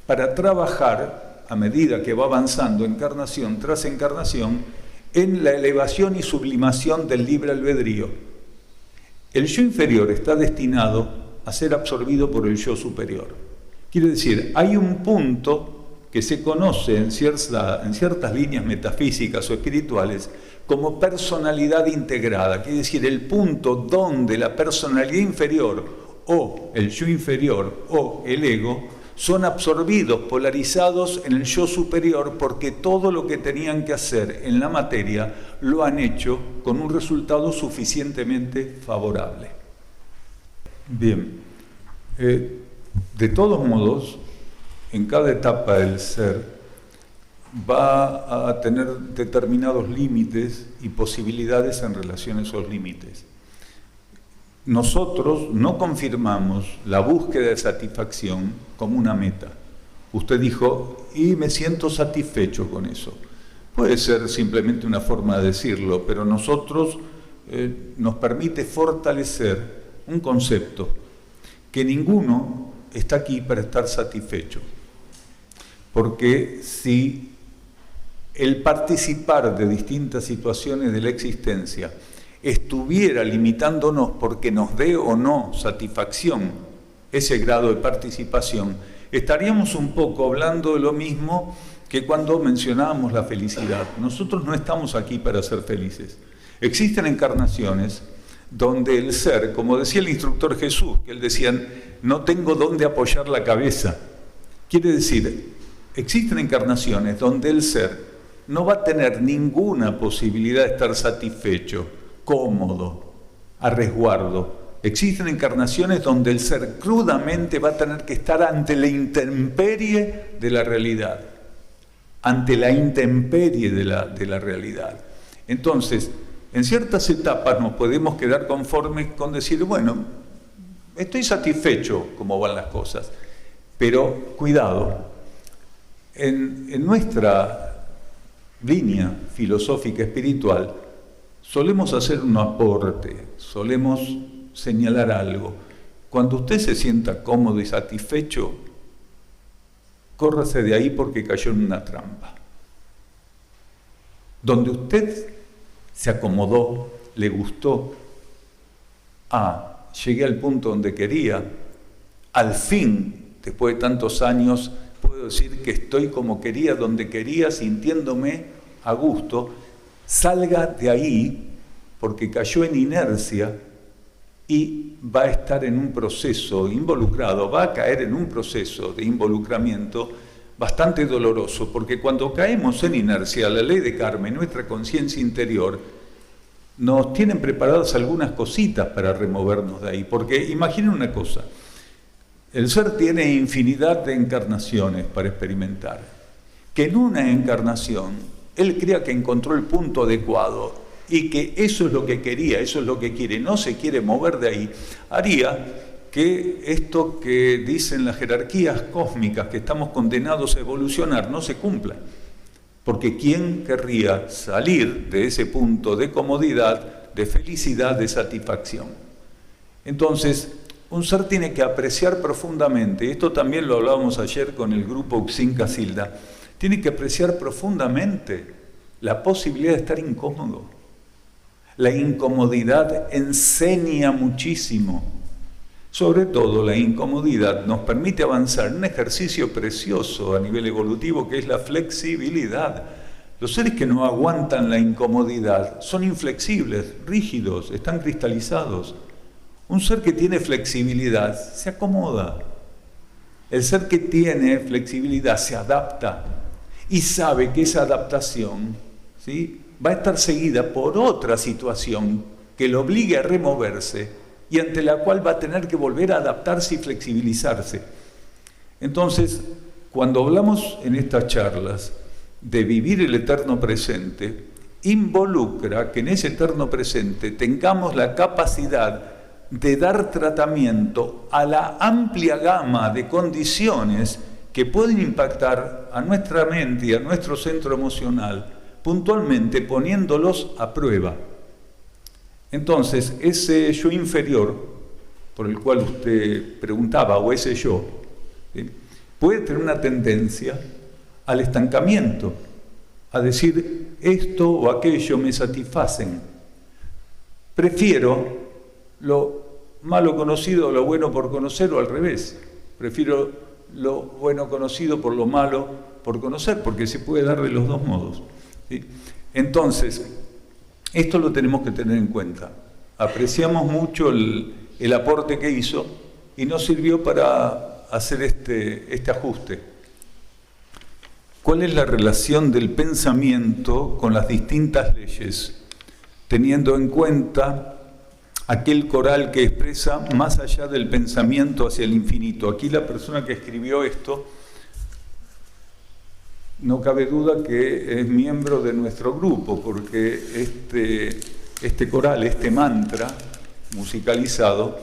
para trabajar, a medida que va avanzando encarnación tras encarnación, en la elevación y sublimación del libre albedrío. El yo inferior está destinado a ser absorbido por el yo superior. Quiere decir, hay un punto que se conoce en ciertas líneas metafísicas o espirituales como personalidad integrada. Quiere decir, el punto donde la personalidad inferior o el yo inferior o el ego son absorbidos, polarizados en el yo superior, porque todo lo que tenían que hacer en la materia lo han hecho con un resultado suficientemente favorable. Bien, de todos modos, en cada etapa del ser va a tener determinados límites y posibilidades en relación a esos límites. Nosotros no confirmamos la búsqueda de satisfacción como una meta. Usted dijo, y me siento satisfecho con eso. Puede ser simplemente una forma de decirlo, pero nosotros nos permite fortalecer un concepto, que ninguno está aquí para estar satisfecho. Porque si el participar de distintas situaciones de la existencia estuviera limitándonos porque nos dé o no satisfacción ese grado de participación, estaríamos un poco hablando de lo mismo que cuando mencionábamos la felicidad. Nosotros no estamos aquí para ser felices. Existen encarnaciones donde el ser, como decía el instructor Jesús, que él decía, no tengo dónde apoyar la cabeza. Quiere decir, existen encarnaciones donde el ser no va a tener ninguna posibilidad de estar satisfecho, cómodo, a resguardo. Existen encarnaciones donde el ser crudamente va a tener que estar ante la intemperie de la realidad, ante la intemperie de la realidad. Entonces, en ciertas etapas nos podemos quedar conformes con decir, bueno, estoy satisfecho como van las cosas, pero cuidado, en nuestra línea filosófica espiritual solemos hacer un aporte, solemos señalar algo. Cuando usted se sienta cómodo y satisfecho, córrase de ahí porque cayó en una trampa. Donde usted se acomodó, le gustó, llegué al punto donde quería, al fin, después de tantos años, puedo decir que estoy como quería, donde quería, sintiéndome a gusto, salga de ahí porque cayó en inercia y va a estar en un proceso involucrado, va a caer en un proceso de involucramiento bastante doloroso, porque cuando caemos en inercia, la ley de karma, nuestra conciencia interior, nos tienen preparadas algunas cositas para removernos de ahí, porque imaginen una cosa, el ser tiene infinidad de encarnaciones para experimentar, que en una encarnación él crea que encontró el punto adecuado y que eso es lo que quería, eso es lo que quiere, no se quiere mover de ahí, haría que esto que dicen las jerarquías cósmicas, que estamos condenados a evolucionar, no se cumpla. Porque ¿quién querría salir de ese punto de comodidad, de felicidad, de satisfacción? Entonces, un ser tiene que apreciar profundamente, y esto también lo hablábamos ayer con el grupo Uxin Casilda, tiene que apreciar profundamente la posibilidad de estar incómodo. La incomodidad enseña muchísimo. Sobre todo la incomodidad nos permite avanzar en un ejercicio precioso a nivel evolutivo que es la flexibilidad. Los seres que no aguantan la incomodidad son inflexibles, rígidos, están cristalizados. Un ser que tiene flexibilidad se acomoda. El ser que tiene flexibilidad se adapta y sabe que esa adaptación, ¿sí?, va a estar seguida por otra situación que lo obligue a removerse y ante la cual va a tener que volver a adaptarse y flexibilizarse. Entonces, cuando hablamos en estas charlas de vivir el eterno presente, involucra que en ese eterno presente tengamos la capacidad de dar tratamiento a la amplia gama de condiciones que pueden impactar a nuestra mente y a nuestro centro emocional, puntualmente poniéndolos a prueba. Entonces, ese yo inferior, por el cual usted preguntaba, o ese yo, ¿sí?, puede tener una tendencia al estancamiento, a decir esto o aquello me satisfacen. Prefiero lo malo conocido o lo bueno por conocer, o al revés. Prefiero lo bueno conocido por lo malo por conocer, porque se puede dar de los dos modos, ¿sí? Entonces, esto lo tenemos que tener en cuenta. Apreciamos mucho el aporte que hizo y nos sirvió para hacer este ajuste. ¿Cuál es la relación del pensamiento con las distintas leyes? Teniendo en cuenta aquel coral que expresa más allá del pensamiento hacia el infinito. Aquí la persona que escribió esto, no cabe duda que es miembro de nuestro grupo, porque este coral, este mantra musicalizado,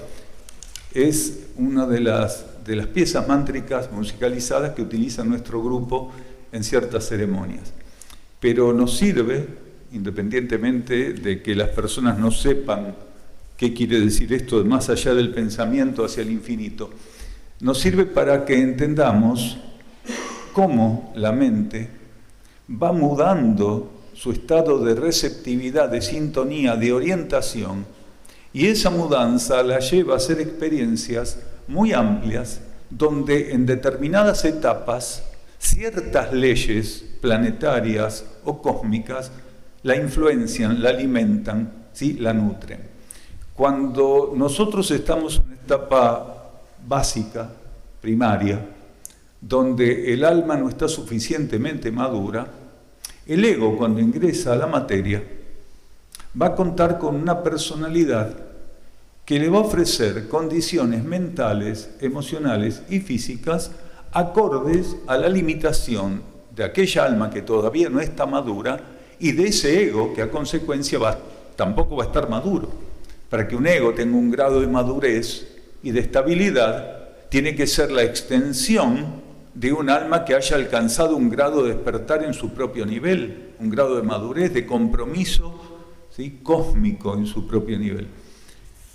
es una de las piezas mántricas musicalizadas que utiliza nuestro grupo en ciertas ceremonias. Pero nos sirve, independientemente de que las personas no sepan qué quiere decir esto de más allá del pensamiento hacia el infinito, nos sirve para que entendamos cómo la mente va mudando su estado de receptividad, de sintonía, de orientación, y esa mudanza la lleva a hacer experiencias muy amplias, donde en determinadas etapas ciertas leyes planetarias o cósmicas la influencian, la alimentan, ¿sí?, la nutren. Cuando nosotros estamos en una etapa básica, primaria, donde el alma no está suficientemente madura, El ego, cuando ingresa a la materia, va a contar con una personalidad que le va a ofrecer condiciones mentales, emocionales y físicas acordes a la limitación de aquella alma que todavía no está madura y de ese ego que a consecuencia tampoco va a estar maduro. Para que un ego tenga un grado de madurez y de estabilidad, tiene que ser la extensión de un alma que haya alcanzado un grado de despertar en su propio nivel, un grado de madurez, de compromiso, ¿sí?, cósmico en su propio nivel.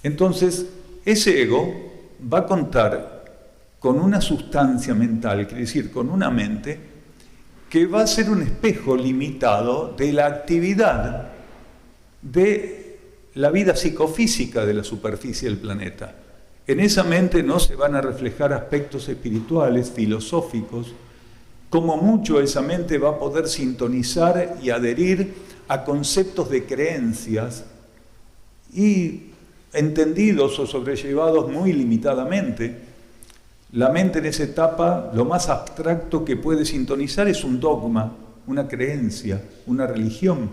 Entonces, ese ego va a contar con una sustancia mental, quiere decir, con una mente, que va a ser un espejo limitado de la actividad de la vida psicofísica de la superficie del planeta. En esa mente no se van a reflejar aspectos espirituales, filosóficos. Como mucho esa mente va a poder sintonizar y adherir a conceptos de creencias y entendidos o sobrellevados muy limitadamente. La mente en esa etapa, lo más abstracto que puede sintonizar es un dogma, una creencia, una religión.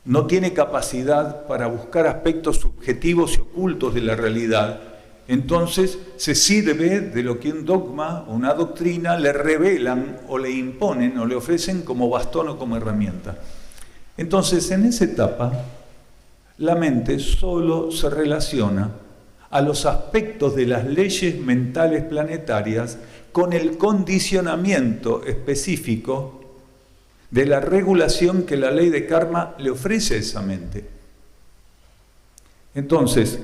No tiene capacidad para buscar aspectos subjetivos y ocultos de la realidad. Entonces se sirve de lo que un dogma o una doctrina le revelan o le imponen o le ofrecen como bastón o como herramienta. Entonces, en esa etapa, la mente solo se relaciona a los aspectos de las leyes mentales planetarias con el condicionamiento específico de la regulación que la ley de karma le ofrece a esa mente. Entonces,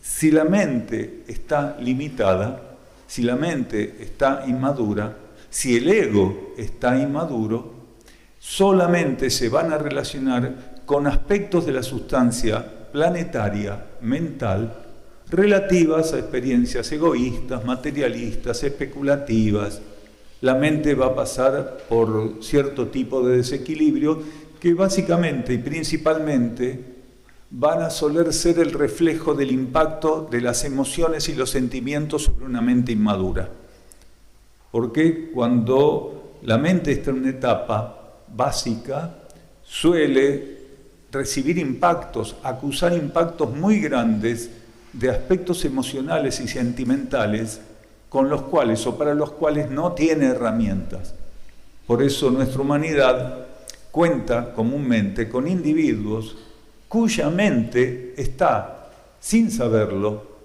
si la mente está limitada, si la mente está inmadura, si el ego está inmaduro, solamente se van a relacionar con aspectos de la sustancia planetaria, mental, relativas a experiencias egoístas, materialistas, especulativas. La mente va a pasar por cierto tipo de desequilibrio que básicamente y principalmente van a soler ser el reflejo del impacto de las emociones y los sentimientos sobre una mente inmadura. Porque cuando la mente está en una etapa básica, suele recibir impactos, acusar impactos muy grandes de aspectos emocionales y sentimentales con los cuales o para los cuales no tiene herramientas. Por eso nuestra humanidad cuenta comúnmente con individuos cuya mente está, sin saberlo,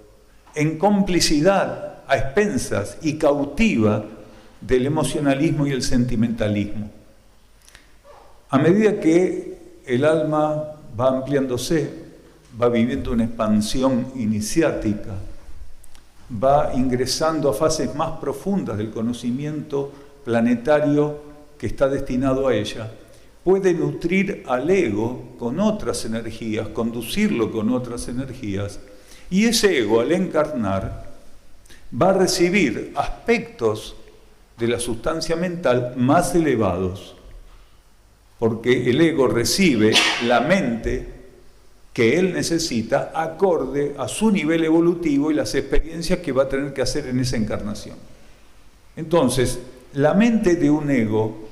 en complicidad, a expensas y cautiva del emocionalismo y el sentimentalismo. A medida que el alma va ampliándose, va viviendo una expansión iniciática, va ingresando a fases más profundas del conocimiento planetario que está destinado a ella, puede nutrir al ego con otras energías, conducirlo con otras energías, y ese ego, al encarnar, va a recibir aspectos de la sustancia mental más elevados, porque el ego recibe la mente que él necesita acorde a su nivel evolutivo y las experiencias que va a tener que hacer en esa encarnación. Entonces, la mente de un ego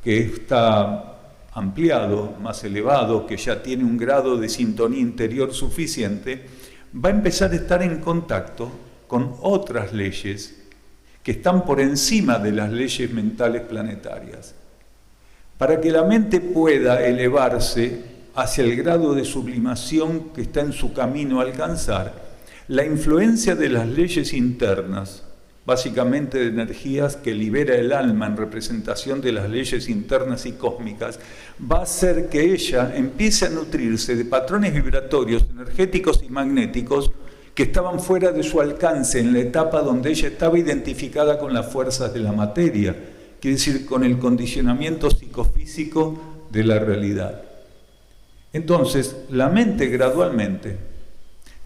que está ampliado, más elevado, que ya tiene un grado de sintonía interior suficiente, va a empezar a estar en contacto con otras leyes que están por encima de las leyes mentales planetarias. Para que la mente pueda elevarse hacia el grado de sublimación que está en su camino a alcanzar, la influencia de las leyes internas, básicamente de energías que libera el alma en representación de las leyes internas y cósmicas, va a hacer que ella empiece a nutrirse de patrones vibratorios, energéticos y magnéticos que estaban fuera de su alcance en la etapa donde ella estaba identificada con las fuerzas de la materia, quiere decir, con el condicionamiento psicofísico de la realidad. Entonces, la mente gradualmente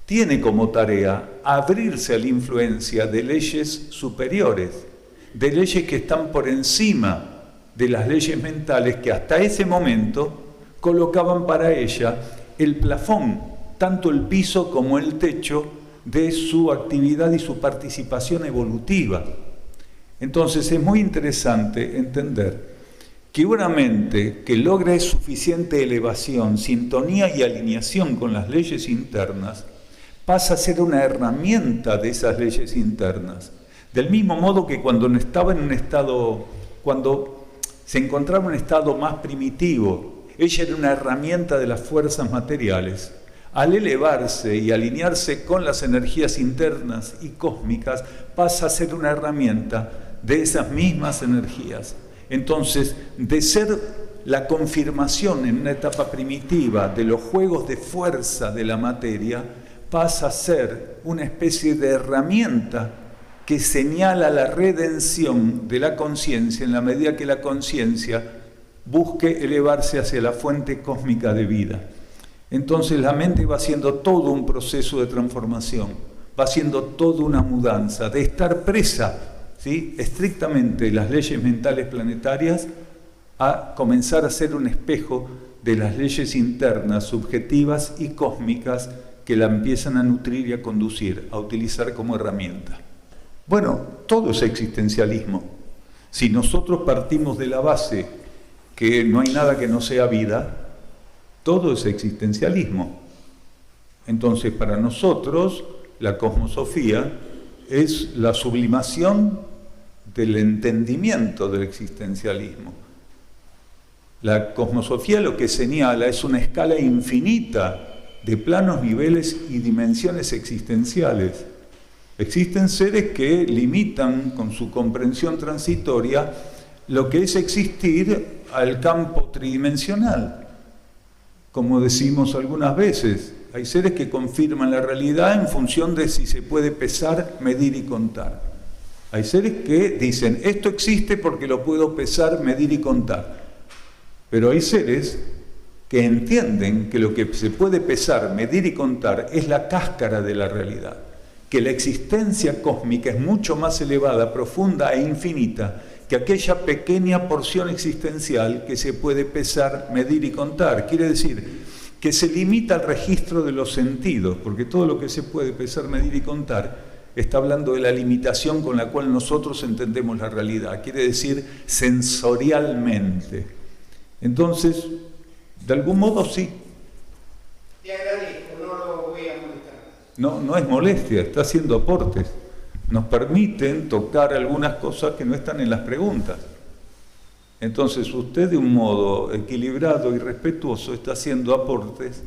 tiene como tarea abrirse a la influencia de leyes superiores, de leyes que están por encima de las leyes mentales que hasta ese momento colocaban para ella el plafón, tanto el piso como el techo de su actividad y su participación evolutiva. Entonces es muy interesante entender que una mente que logre suficiente elevación, sintonía y alineación con las leyes internas, pasa a ser una herramienta de esas leyes internas. Del mismo modo que cuando se encontraba en un estado más primitivo, ella era una herramienta de las fuerzas materiales. Al elevarse y alinearse con las energías internas y cósmicas, pasa a ser una herramienta de esas mismas energías. Entonces, de ser la confirmación en una etapa primitiva de los juegos de fuerza de la materia, pasa a ser una especie de herramienta que señala la redención de la conciencia en la medida que la conciencia busque elevarse hacia la fuente cósmica de vida. Entonces la mente va haciendo todo un proceso de transformación, va haciendo toda una mudanza, de estar presa, ¿sí?, estrictamente las leyes mentales planetarias, a comenzar a ser un espejo de las leyes internas, subjetivas y cósmicas que la empiezan a nutrir y a conducir, a utilizar como herramienta. Bueno, todo es existencialismo. Si nosotros partimos de la base que no hay nada que no sea vida, todo es existencialismo. Entonces, para nosotros, la cosmosofía es la sublimación del entendimiento del existencialismo. La cosmosofía lo que señala es una escala infinita de planos, niveles y dimensiones existenciales. Existen seres que limitan con su comprensión transitoria lo que es existir al campo tridimensional. Como decimos algunas veces, hay seres que confirman la realidad en función de si se puede pesar, medir y contar. Hay seres que dicen, esto existe porque lo puedo pesar, medir y contar. Pero hay seres que entienden que lo que se puede pesar, medir y contar es la cáscara de la realidad, que la existencia cósmica es mucho más elevada, profunda e infinita que aquella pequeña porción existencial que se puede pesar, medir y contar. Quiere decir que se limita al registro de los sentidos, porque todo lo que se puede pesar, medir y contar está hablando de la limitación con la cual nosotros entendemos la realidad, quiere decir sensorialmente. Entonces, de algún modo sí. Te agradezco, no lo voy a molestar. No es molestia, está haciendo aportes. Nos permiten tocar algunas cosas que no están en las preguntas. Entonces, usted de un modo equilibrado y respetuoso está haciendo aportes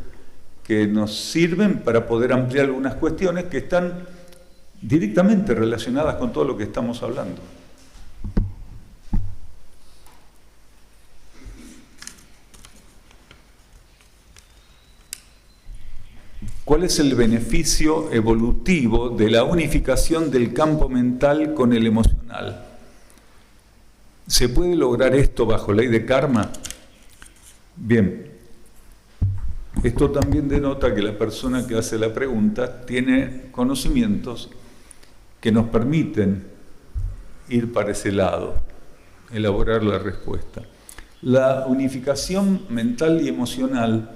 que nos sirven para poder ampliar algunas cuestiones que están directamente relacionadas con todo lo que estamos hablando. ¿Cuál es el beneficio evolutivo de la unificación del campo mental con el emocional? ¿Se puede lograr esto bajo ley de karma? Bien, esto también denota que la persona que hace la pregunta tiene conocimientos que nos permiten ir para ese lado, elaborar la respuesta. La unificación mental y emocional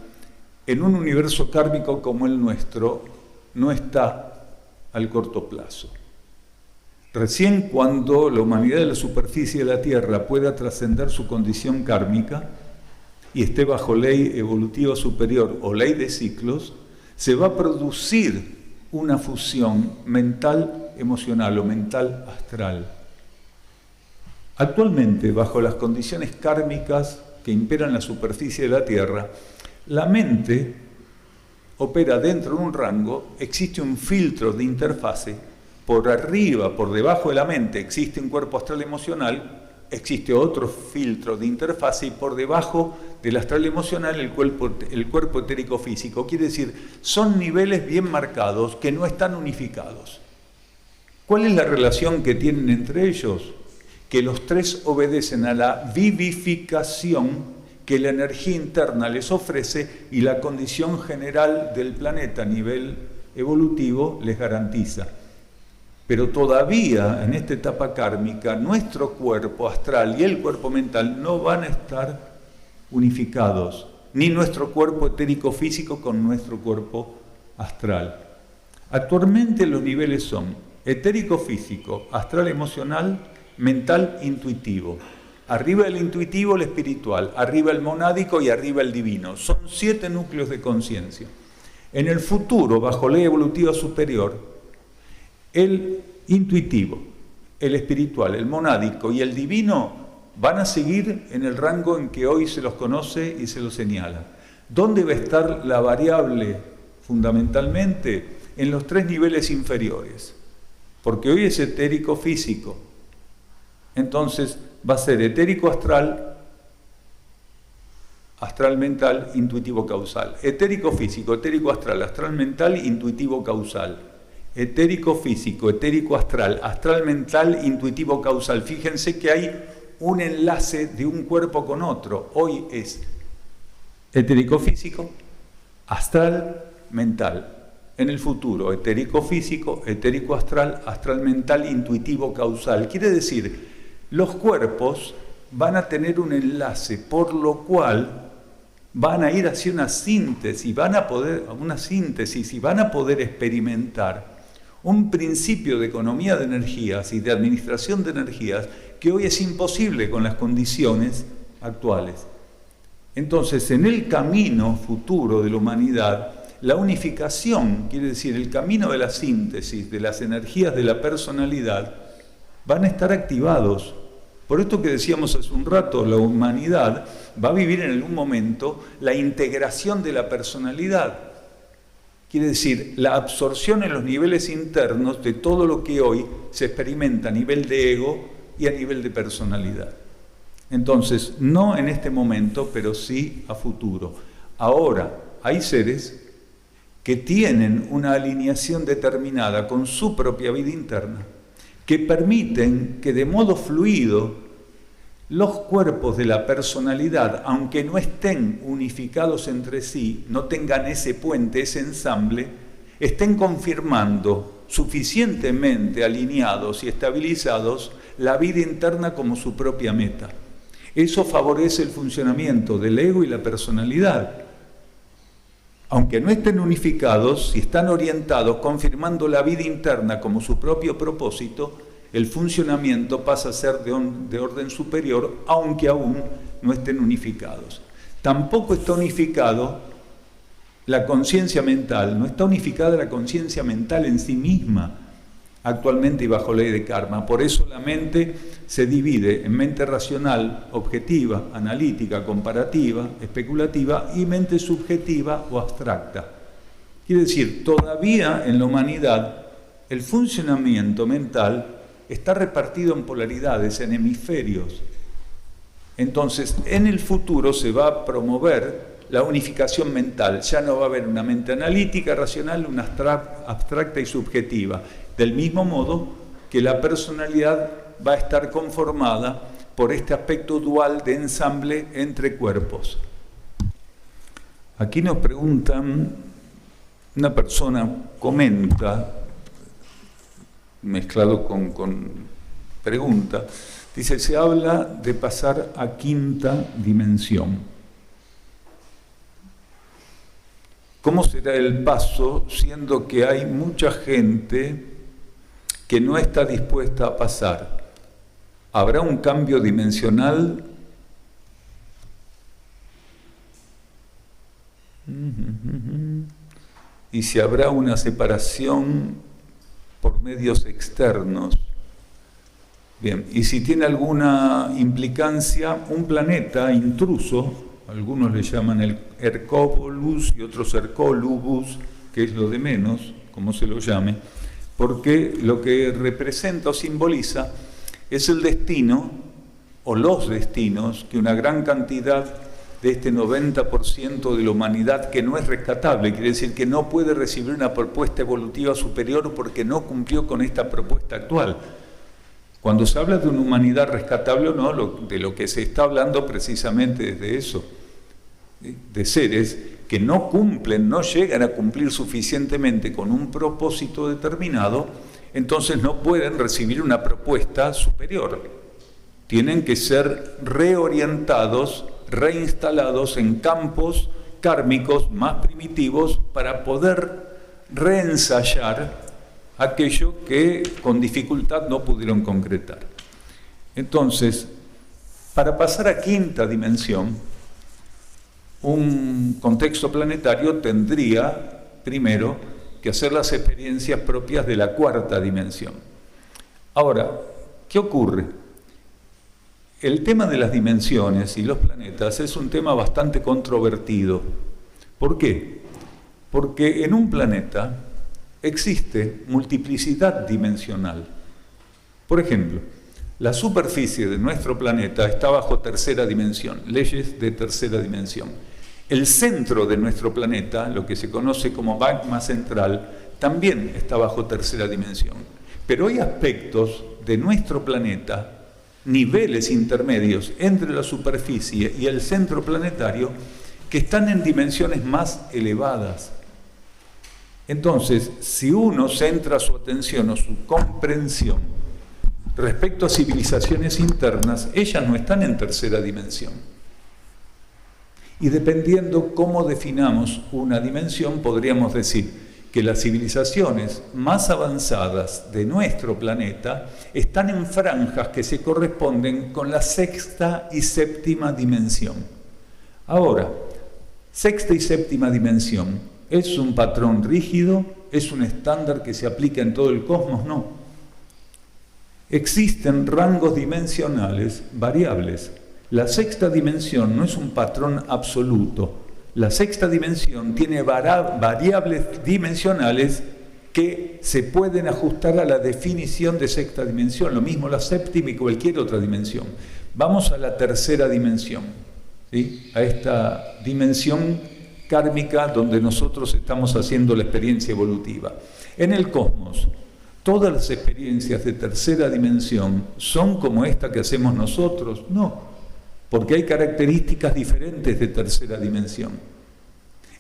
en un universo kármico como el nuestro no está al corto plazo. Recién cuando la humanidad de la superficie de la Tierra pueda trascender su condición kármica y esté bajo ley evolutiva superior o ley de ciclos, se va a producir una fusión mental-emocional o mental-astral. Actualmente, bajo las condiciones kármicas que imperan en la superficie de la Tierra, la mente opera dentro de un rango, existe un filtro de interfase, por arriba, por debajo de la mente existe un cuerpo astral emocional, existe otro filtro de interfase y por debajo del astral emocional el cuerpo etérico físico. Quiere decir, son niveles bien marcados que no están unificados. ¿Cuál es la relación que tienen entre ellos? Que los tres obedecen a la vivificación que la energía interna les ofrece y la condición general del planeta a nivel evolutivo les garantiza. Pero todavía en esta etapa kármica nuestro cuerpo astral y el cuerpo mental no van a estar unificados, ni nuestro cuerpo etérico físico con nuestro cuerpo astral. Actualmente los niveles son etérico físico, astral emocional, mental intuitivo. Arriba el intuitivo, el espiritual, arriba el monádico y arriba el divino. Son 7 núcleos de conciencia. En el futuro, bajo ley evolutiva superior, el intuitivo, el espiritual, el monádico y el divino van a seguir en el rango en que hoy se los conoce y se los señala. ¿Dónde va a estar la variable fundamentalmente? En los 3 niveles inferiores, porque hoy es etérico físico. Entonces va a ser etérico astral, astral mental, intuitivo causal. Etérico físico, etérico astral, astral mental, intuitivo causal. Etérico físico, etérico astral, astral mental, intuitivo causal. Fíjense que hay un enlace de un cuerpo con otro. Hoy es etérico físico, astral, mental. En el futuro, etérico físico, etérico astral, astral mental, intuitivo causal. Quiere decir, los cuerpos van a tener un enlace, por lo cual van a ir hacia una síntesis y van a poder experimentar un principio de economía de energías y de administración de energías que hoy es imposible con las condiciones actuales. Entonces, en el camino futuro de la humanidad, la unificación, quiere decir, el camino de la síntesis de las energías de la personalidad, van a estar activados. Por esto que decíamos hace un rato, la humanidad va a vivir en algún momento la integración de la personalidad. Quiere decir, la absorción en los niveles internos de todo lo que hoy se experimenta a nivel de ego y a nivel de personalidad. Entonces, no en este momento, pero sí a futuro. Ahora, hay seres que tienen una alineación determinada con su propia vida interna, que permiten que de modo fluido los cuerpos de la personalidad, aunque no estén unificados entre sí, no tengan ese puente, ese ensamble, estén confirmando suficientemente alineados y estabilizados la vida interna como su propia meta. Eso favorece el funcionamiento del ego y la personalidad. Aunque no estén unificados, si están orientados, confirmando la vida interna como su propio propósito, el funcionamiento pasa a ser de orden superior, aunque aún no estén unificados. Tampoco está unificado la conciencia mental, no está unificada la conciencia mental en sí misma, actualmente y bajo ley de karma. Por eso la mente se divide en mente racional, objetiva, analítica, comparativa, especulativa y mente subjetiva o abstracta. Quiere decir, todavía en la humanidad el funcionamiento mental está repartido en polaridades, en hemisferios. Entonces, en el futuro se va a promover la unificación mental. Ya no va a haber una mente analítica, racional, una abstracta y subjetiva. Del mismo modo que la personalidad va a estar conformada por este aspecto dual de ensamble entre cuerpos. Aquí nos preguntan, una persona comenta, mezclado con pregunta, dice, se habla de pasar a 5ª dimensión. ¿Cómo será el paso, siendo que hay mucha gente que no está dispuesta a pasar? ¿Habrá un cambio dimensional? ¿Y si habrá una separación por medios externos? Bien, y si tiene alguna implicancia, un planeta intruso, algunos le llaman el Hercóbolus y otros Hercólubus, que es lo de menos, como se lo llame, porque lo que representa o simboliza es el destino o los destinos que una gran cantidad de este 90% de la humanidad que no es rescatable, quiere decir que no puede recibir una propuesta evolutiva superior porque no cumplió con esta propuesta actual. Cuando se habla de una humanidad rescatable o no, de lo que se está hablando precisamente es de eso, de seres que no cumplen, no llegan a cumplir suficientemente con un propósito determinado, entonces no pueden recibir una propuesta superior. Tienen que ser reorientados, reinstalados en campos kármicos más primitivos para poder reensayar aquello que con dificultad no pudieron concretar. Entonces, Para pasar a quinta dimensión, un contexto planetario tendría primero que hacer las experiencias propias de la cuarta dimensión. Ahora, ¿qué ocurre? El tema de las dimensiones y los planetas es un tema bastante controvertido. ¿Por qué? Porque en un planeta existe multiplicidad dimensional. Por ejemplo, la superficie de nuestro planeta está bajo tercera dimensión, leyes de tercera dimensión. El centro de nuestro planeta, lo que se conoce como magma central, también está bajo tercera dimensión. Pero hay aspectos de nuestro planeta, niveles intermedios entre la superficie y el centro planetario, que están en dimensiones más elevadas. Entonces, si uno centra su atención o su comprensión respecto a civilizaciones internas, ellas no están en tercera dimensión. Y dependiendo cómo definamos una dimensión, podríamos decir que las civilizaciones más avanzadas de nuestro planeta están en franjas que se corresponden con la sexta y séptima dimensión. Ahora, sexta y séptima dimensión, ¿es un patrón rígido? ¿Es un estándar que se aplica en todo el cosmos? No. Existen rangos dimensionales variables. La sexta dimensión no es un patrón absoluto. La sexta dimensión tiene variables dimensionales que se pueden ajustar a la definición de sexta dimensión. Lo mismo la séptima y cualquier otra dimensión. Vamos a la tercera dimensión, ¿sí? A esta dimensión kármica donde nosotros estamos haciendo la experiencia evolutiva. En el cosmos, ¿todas las experiencias de tercera dimensión son como esta que hacemos nosotros? No. Porque hay características diferentes de tercera dimensión.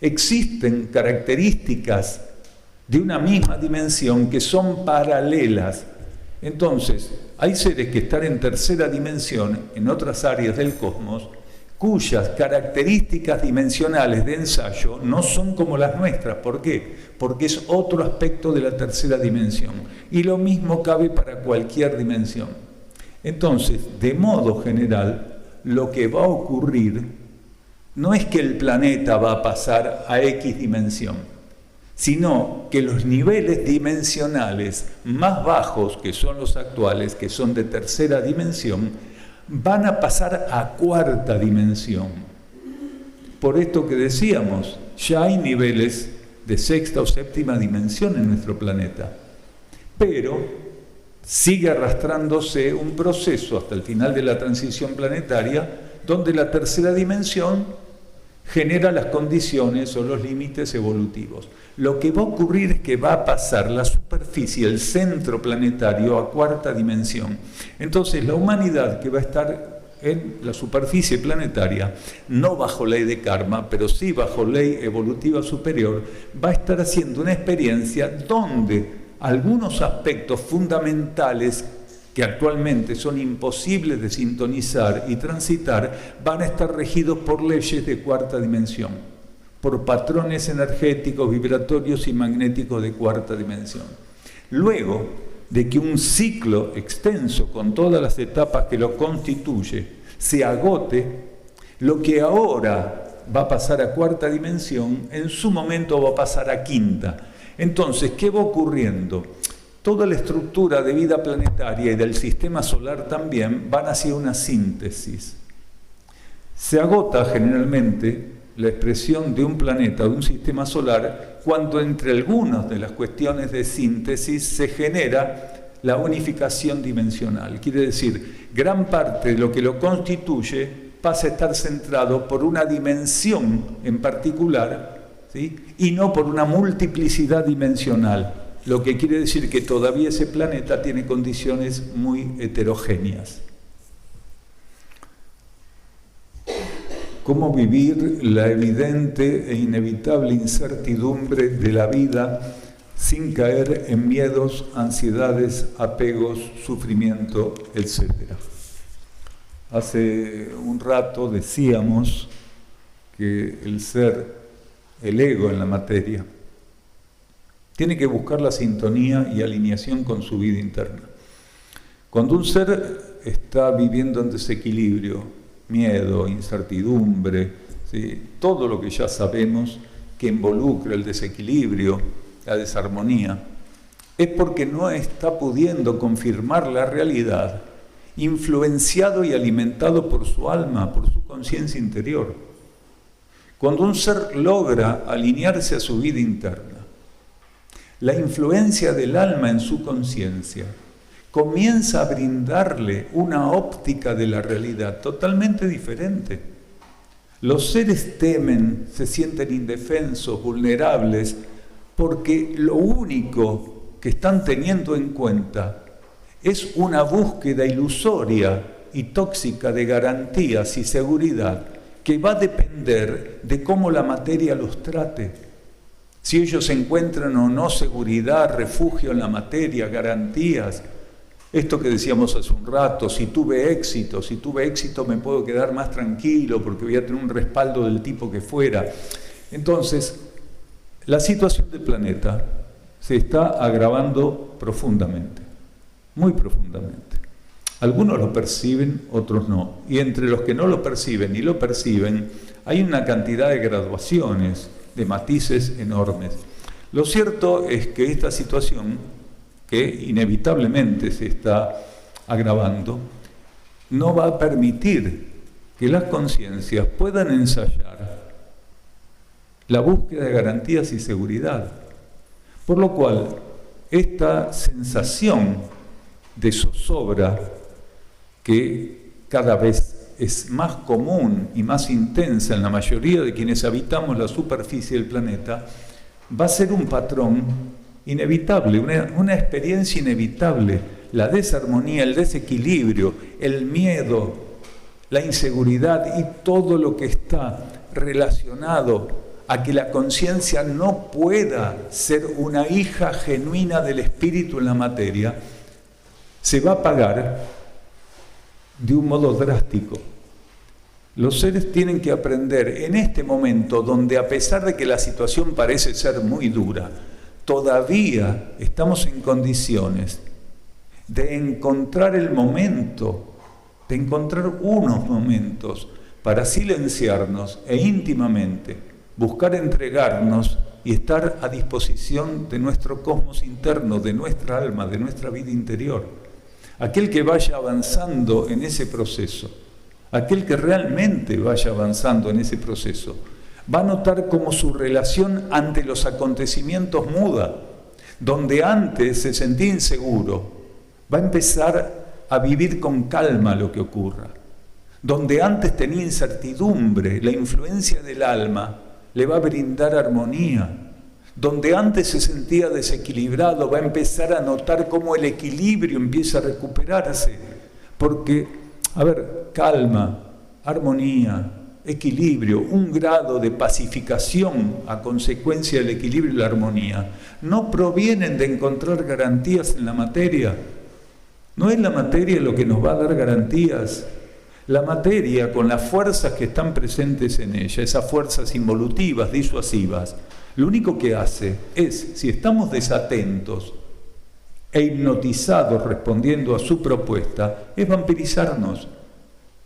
Existen características de una misma dimensión que son paralelas. Entonces, hay seres que están en tercera dimensión, en otras áreas del cosmos, cuyas características dimensionales de ensayo no son como las nuestras. ¿Por qué? Porque es otro aspecto de la tercera dimensión. Y lo mismo cabe para cualquier dimensión. Entonces, de modo general, lo que va a ocurrir no es que el planeta va a pasar a X dimensión, sino que los niveles dimensionales más bajos, que son los actuales, que son de tercera dimensión, van a pasar a cuarta dimensión. Por esto que decíamos, ya hay niveles de sexta o séptima dimensión en nuestro planeta, pero sigue arrastrándose un proceso hasta el final de la transición planetaria, donde la tercera dimensión genera las condiciones o los límites evolutivos. Lo que va a ocurrir es que va a pasar la superficie, el centro planetario, a cuarta dimensión. Entonces, la humanidad que va a estar en la superficie planetaria, no bajo ley de karma, pero sí bajo ley evolutiva superior, va a estar haciendo una experiencia donde algunos aspectos fundamentales que actualmente son imposibles de sintonizar y transitar van a estar regidos por leyes de cuarta dimensión, por patrones energéticos, vibratorios y magnéticos de cuarta dimensión. Luego de que un ciclo extenso con todas las etapas que lo constituye se agote, lo que ahora va a pasar a cuarta dimensión, en su momento va a pasar a quinta. Entonces, ¿qué va ocurriendo? Toda la estructura de vida planetaria y del sistema solar también van hacia una síntesis. Se agota generalmente la expresión de un planeta, de un sistema solar, cuando entre algunas de las cuestiones de síntesis se genera la unificación dimensional. Quiere decir, gran parte de lo que lo constituye pasa a estar centrado por una dimensión en particular, ¿sí? Y no por una multiplicidad dimensional, lo que quiere decir que todavía ese planeta tiene condiciones muy heterogéneas. ¿Cómo vivir la evidente e inevitable incertidumbre de la vida sin caer en miedos, ansiedades, apegos, sufrimiento, etcétera? Hace un rato decíamos que el ser, el ego en la materia, tiene que buscar la sintonía y alineación con su vida interna. Cuando un ser está viviendo en desequilibrio, miedo, incertidumbre, ¿sí? Todo lo que ya sabemos que involucra el desequilibrio, la desarmonía, es porque no está pudiendo confirmar la realidad, influenciado y alimentado por su alma, por su conciencia interior. Cuando un ser logra alinearse a su vida interna, la influencia del alma en su conciencia comienza a brindarle una óptica de la realidad totalmente diferente. Los seres temen, se sienten indefensos, vulnerables, porque lo único que están teniendo en cuenta es una búsqueda ilusoria y tóxica de garantías y seguridad que va a depender de cómo la materia los trate. Si ellos encuentran o no seguridad, refugio en la materia, garantías. Esto que decíamos hace un rato, si tuve éxito me puedo quedar más tranquilo porque voy a tener un respaldo del tipo que fuera. Entonces, la situación del planeta se está agravando profundamente, muy profundamente. Algunos lo perciben, otros no. Y entre los que no lo perciben y lo perciben, hay una cantidad de graduaciones, de matices enormes. Lo cierto es que esta situación, que inevitablemente se está agravando, no va a permitir que las conciencias puedan ensayar la búsqueda de garantías y seguridad. Por lo cual, esta sensación de zozobra, que cada vez es más común y más intensa en la mayoría de quienes habitamos la superficie del planeta, va a ser un patrón inevitable, una experiencia inevitable. La desarmonía, el desequilibrio, el miedo, la inseguridad y todo lo que está relacionado a que la conciencia no pueda ser una hija genuina del espíritu en la materia, se va a pagar de un modo drástico. Los seres tienen que aprender en este momento, donde a pesar de que la situación parece ser muy dura, todavía estamos en condiciones de encontrar el momento, de encontrar unos momentos para silenciarnos e íntimamente buscar entregarnos y estar a disposición de nuestro cosmos interno, de nuestra alma, de nuestra vida interior. Aquel que vaya avanzando en ese proceso, aquel que realmente vaya avanzando en ese proceso, va a notar cómo su relación ante los acontecimientos muda. Donde antes se sentía inseguro, va a empezar a vivir con calma lo que ocurra. Donde antes tenía incertidumbre, la influencia del alma le va a brindar armonía. Donde antes se sentía desequilibrado, va a empezar a notar cómo el equilibrio empieza a recuperarse. Porque, calma, armonía, equilibrio, un grado de pacificación a consecuencia del equilibrio y la armonía, no provienen de encontrar garantías en la materia. No es la materia lo que nos va a dar garantías. La materia, con las fuerzas que están presentes en ella, esas fuerzas involutivas, disuasivas, lo único que hace es, si estamos desatentos e hipnotizados respondiendo a su propuesta, es vampirizarnos.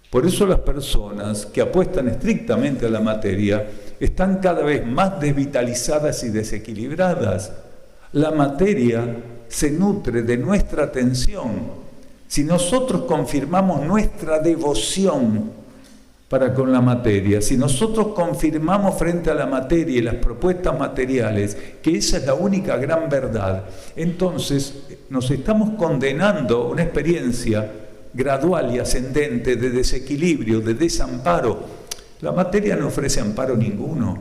Por eso las personas que apuestan estrictamente a la materia están cada vez más desvitalizadas y desequilibradas. La materia se nutre de nuestra atención. Si nosotros confirmamos nuestra devoción para con la materia, si nosotros confirmamos frente a la materia y las propuestas materiales que esa es la única gran verdad, entonces nos estamos condenando a una experiencia gradual y ascendente de desequilibrio, de desamparo. La materia no ofrece amparo ninguno,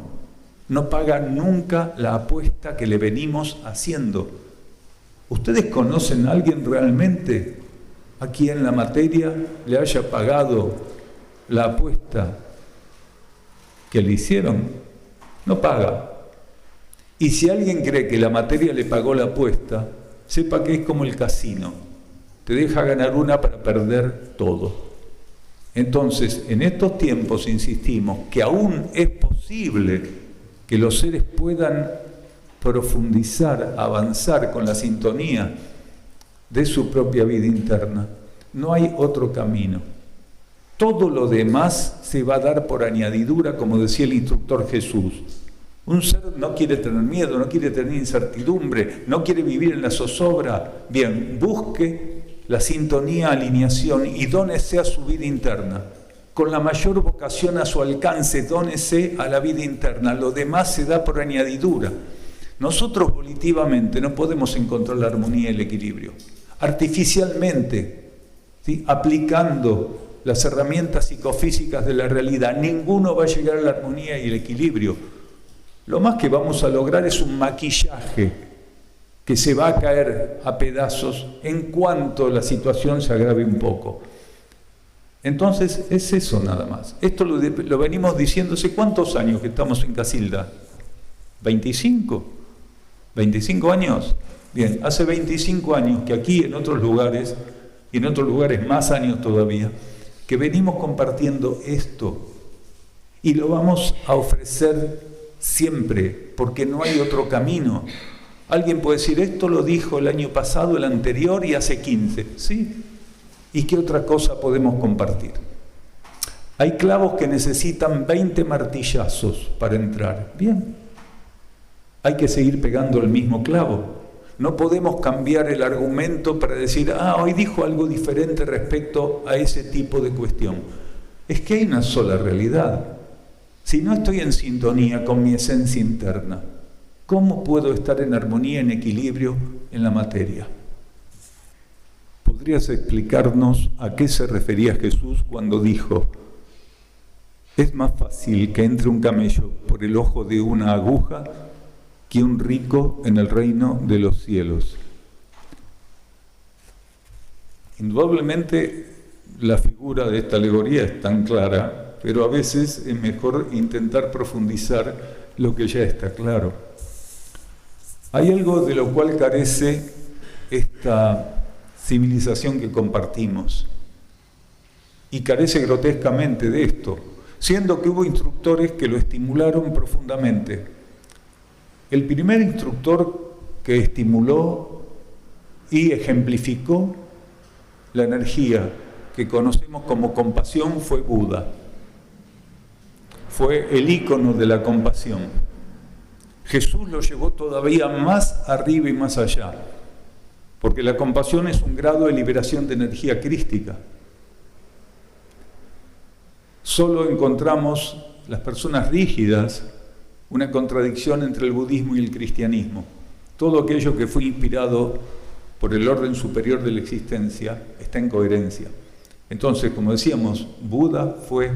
no paga nunca la apuesta que le venimos haciendo. ¿Ustedes conocen a alguien realmente a quien la materia le haya pagado la apuesta que le hicieron? No paga. Y si alguien cree que la materia le pagó la apuesta, sepa que es como el casino. Te deja ganar una para perder todo. Entonces, en estos tiempos insistimos que aún es posible que los seres puedan profundizar, avanzar con la sintonía de su propia vida interna. no hay otro camino. Todo lo demás se va a dar por añadidura, como decía el instructor Jesús. Un ser no quiere tener miedo, no quiere tener incertidumbre, no quiere vivir en la zozobra. Bien, busque la sintonía, alineación y dónese a su vida interna. Con la mayor vocación a su alcance, dónese a la vida interna. Lo demás se da por añadidura. Nosotros volitivamente no podemos encontrar la armonía y el equilibrio. Artificialmente, ¿sí?, aplicando las herramientas psicofísicas de la realidad, ninguno va a llegar a la armonía y el equilibrio. Lo más que vamos a lograr es un maquillaje que se va a caer a pedazos en cuanto la situación se agrave un poco. Entonces, es eso nada más. Esto lo venimos diciendo hace ¿cuántos años que estamos en Casilda? ¿25? ¿25 años? Bien, hace 25 años que aquí en otros lugares, y en otros lugares más años todavía, que venimos compartiendo esto y lo vamos a ofrecer siempre, porque no hay otro camino. Alguien puede decir, esto lo dijo el año pasado, el anterior y hace 15. ¿Sí? ¿Y qué otra cosa podemos compartir? Hay clavos que necesitan 20 martillazos para entrar. Bien. Hay que seguir pegando el mismo clavo. No podemos cambiar el argumento para decir, hoy dijo algo diferente respecto a ese tipo de cuestión. Es que hay una sola realidad. Si no estoy en sintonía con mi esencia interna, ¿cómo puedo estar en armonía, en equilibrio en la materia? ¿Podrías explicarnos a qué se refería Jesús cuando dijo, es más fácil que entre un camello por el ojo de una aguja que un rico en el reino de los cielos? Indudablemente la figura de esta alegoría es tan clara, pero a veces es mejor intentar profundizar lo que ya está claro. Hay algo de lo cual carece esta civilización que compartimos, y carece grotescamente de esto, siendo que hubo instructores que lo estimularon profundamente. El primer instructor que estimuló y ejemplificó la energía que conocemos como compasión fue Buda. Fue el ícono de la compasión. Jesús lo llevó todavía más arriba y más allá, porque la compasión es un grado de liberación de energía crística. Solo encontramos las personas rígidas una contradicción entre el budismo y el cristianismo. Todo aquello que fue inspirado por el orden superior de la existencia está en coherencia. Entonces, como decíamos, Buda fue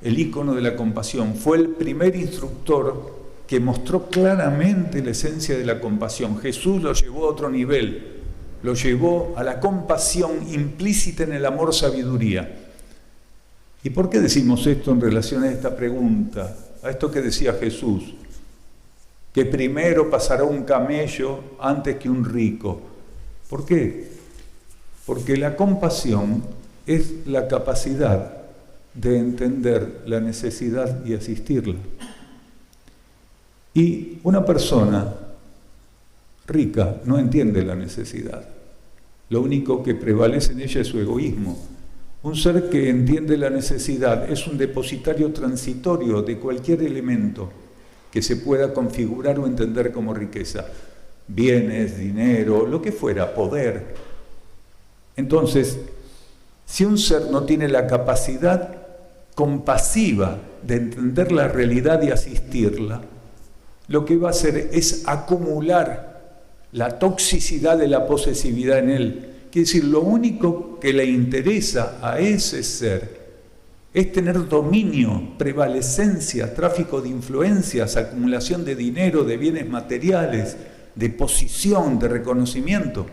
el ícono de la compasión, fue el primer instructor que mostró claramente la esencia de la compasión. Jesús lo llevó a otro nivel, lo llevó a la compasión implícita en el amor sabiduría. ¿Y por qué decimos esto en relación a esta pregunta? A esto que decía Jesús, que primero pasará un camello antes que un rico. ¿Por qué? Porque la compasión es la capacidad de entender la necesidad y asistirla. Y una persona rica no entiende la necesidad. Lo único que prevalece en ella es su egoísmo. Un ser que entiende la necesidad es un depositario transitorio de cualquier elemento que se pueda configurar o entender como riqueza. Bienes, dinero, lo que fuera, poder. Entonces, si un ser no tiene la capacidad compasiva de entender la realidad y asistirla, lo que va a hacer es acumular la toxicidad de la posesividad en él. Quiere decir, lo único que le interesa a ese ser es tener dominio, prevalecencia, tráfico de influencias, acumulación de dinero, de bienes materiales, de posición, de reconocimiento.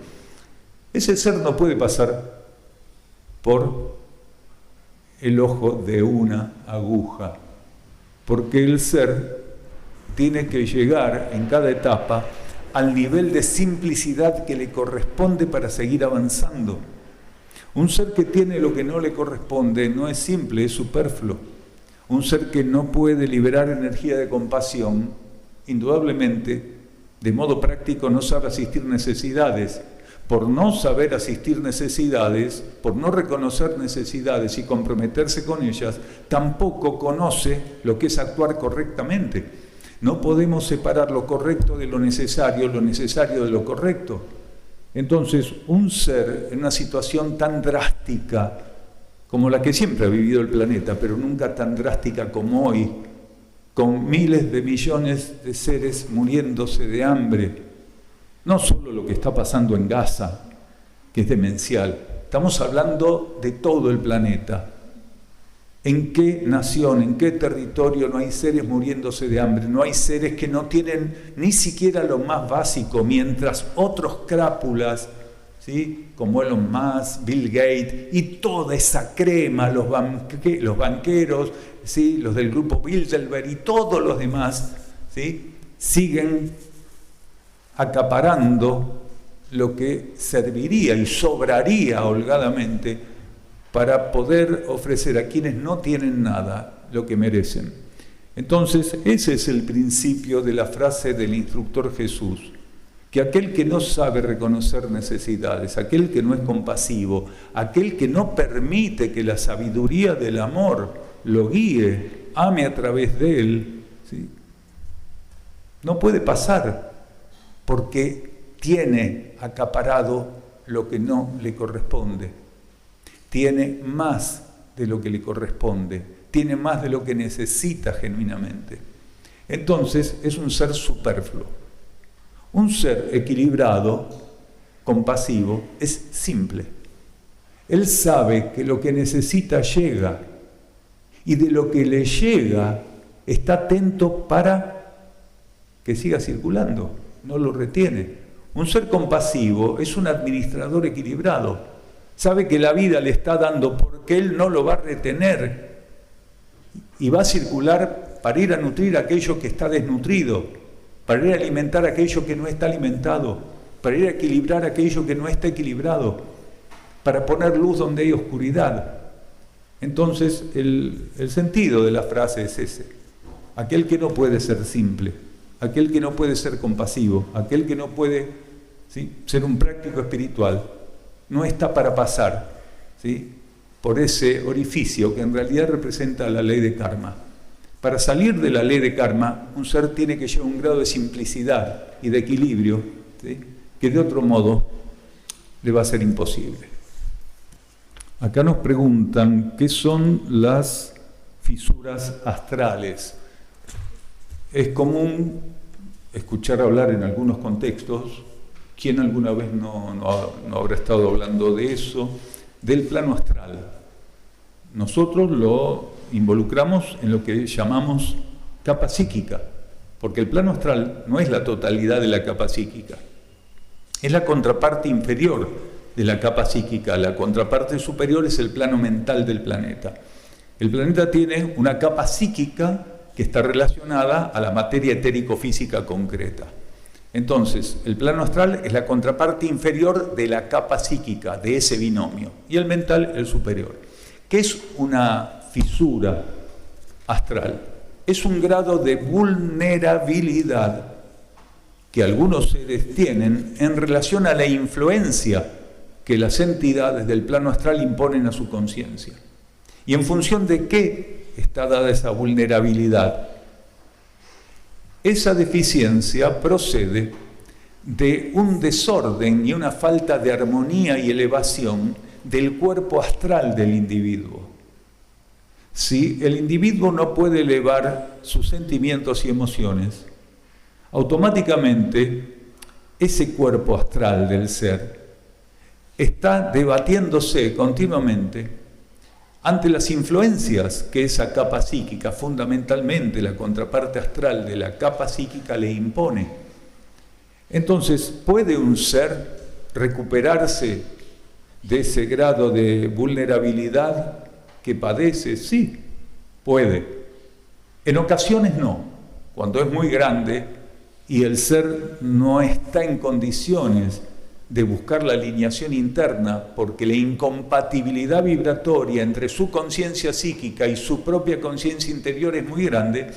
Ese ser no puede pasar por el ojo de una aguja, porque el ser tiene que llegar en cada etapa al nivel de simplicidad que le corresponde para seguir avanzando. Un ser que tiene lo que no le corresponde no es simple, es superfluo. Un ser que no puede liberar energía de compasión, indudablemente, de modo práctico no sabe asistir necesidades, por no saber asistir necesidades, por no reconocer necesidades y comprometerse con ellas, tampoco conoce lo que es actuar correctamente. No podemos separar lo correcto de lo necesario de lo correcto. Entonces, un ser en una situación tan drástica como la que siempre ha vivido el planeta, pero nunca tan drástica como hoy, con miles de millones de seres muriéndose de hambre, no solo lo que está pasando en Gaza, que es demencial, estamos hablando de todo el planeta. ¿En qué nación, en qué territorio no hay seres muriéndose de hambre? No hay seres que no tienen ni siquiera lo más básico, mientras otros crápulas, ¿sí?, como Elon Musk, Bill Gates y toda esa crema, los banqueros, ¿sí?, los del grupo Bilderberg y todos los demás, ¿sí?, siguen acaparando lo que serviría y sobraría holgadamente para poder ofrecer a quienes no tienen nada lo que merecen. Entonces, ese es el principio de la frase del instructor Jesús, que aquel que no sabe reconocer necesidades, aquel que no es compasivo, aquel que no permite que la sabiduría del amor lo guíe, ame a través de él, ¿sí?, no puede pasar, porque tiene acaparado lo que no le corresponde, tiene más de lo que le corresponde, tiene más de lo que necesita genuinamente. Entonces es un ser superfluo. Un ser equilibrado, compasivo, es simple. Él sabe que lo que necesita llega, y de lo que le llega está atento para que siga circulando. No lo retiene. Un ser compasivo es un administrador equilibrado. Sabe que la vida le está dando porque él no lo va a retener y va a circular para ir a nutrir a aquello que está desnutrido, para ir a alimentar a aquello que no está alimentado, para ir a equilibrar aquello que no está equilibrado, para poner luz donde hay oscuridad. Entonces, el sentido de la frase es ese. Aquel que no puede ser simple, aquel que no puede ser compasivo, aquel que no puede, ¿sí?, ser un práctico espiritual, no está para pasar, ¿sí?, por ese orificio que en realidad representa la ley de karma. Para salir de la ley de karma, un ser tiene que llevar un grado de simplicidad y de equilibrio, ¿sí?, que de otro modo le va a ser imposible. Acá nos preguntan qué son las fisuras astrales. Es común escuchar hablar en algunos contextos, ¿quién alguna vez no habrá estado hablando de eso?, del plano astral. Nosotros lo involucramos en lo que llamamos capa psíquica, porque el plano astral no es la totalidad de la capa psíquica, es la contraparte inferior de la capa psíquica, la contraparte superior es el plano mental del planeta. El planeta tiene una capa psíquica que está relacionada a la materia etérico-física concreta. Entonces, el plano astral es la contraparte inferior de la capa psíquica, de ese binomio, y el mental el superior. ¿Qué es una fisura astral? Es un grado de vulnerabilidad que algunos seres tienen en relación a la influencia que las entidades del plano astral imponen a su conciencia. ¿Y en función de qué está dada esa vulnerabilidad? Esa deficiencia procede de un desorden y una falta de armonía y elevación del cuerpo astral del individuo. Si el individuo no puede elevar sus sentimientos y emociones, automáticamente ese cuerpo astral del ser está debatiéndose continuamente ante las influencias que esa capa psíquica, fundamentalmente la contraparte astral de la capa psíquica, le impone. Entonces, ¿puede un ser recuperarse de ese grado de vulnerabilidad que padece? Sí, puede. En ocasiones no. Cuando es muy grande y el ser no está en condiciones de buscar la alineación interna, porque la incompatibilidad vibratoria entre su conciencia psíquica y su propia conciencia interior es muy grande,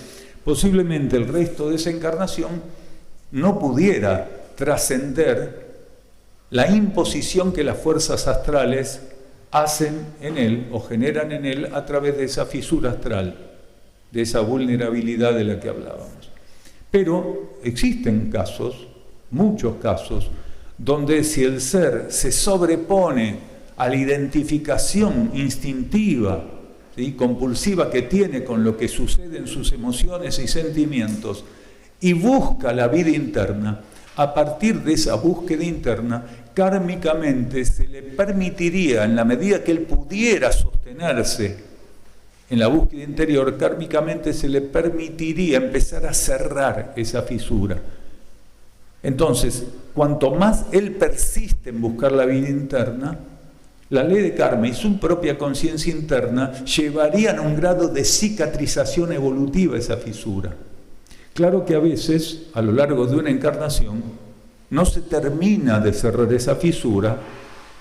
posiblemente el resto de esa encarnación no pudiera trascender la imposición que las fuerzas astrales hacen en él o generan en él a través de esa fisura astral, de esa vulnerabilidad de la que hablábamos. Pero existen casos, muchos casos, donde si el ser se sobrepone a la identificación instintiva, ¿sí?, compulsiva que tiene con lo que sucede en sus emociones y sentimientos, y busca la vida interna, a partir de esa búsqueda interna, kármicamente se le permitiría, en la medida que él pudiera sostenerse en la búsqueda interior, kármicamente se le permitiría empezar a cerrar esa fisura. Entonces, cuanto más él persiste en buscar la vida interna, la ley de karma y su propia conciencia interna llevarían a un grado de cicatrización evolutiva esa fisura. Claro que a veces, a lo largo de una encarnación, no se termina de cerrar esa fisura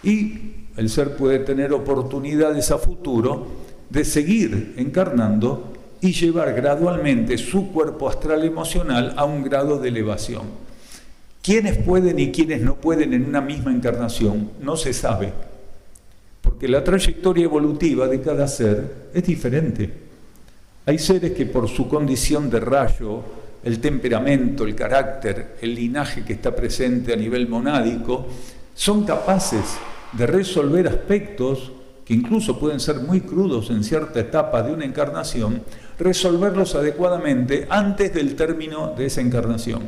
y el ser puede tener oportunidades a futuro de seguir encarnando y llevar gradualmente su cuerpo astral emocional a un grado de elevación. ¿Quiénes pueden y quiénes no pueden en una misma encarnación? No se sabe, porque la trayectoria evolutiva de cada ser es diferente. Hay seres que por su condición de rayo, el temperamento, el carácter, el linaje que está presente a nivel monádico, son capaces de resolver aspectos que incluso pueden ser muy crudos en cierta etapa de una encarnación, resolverlos adecuadamente antes del término de esa encarnación.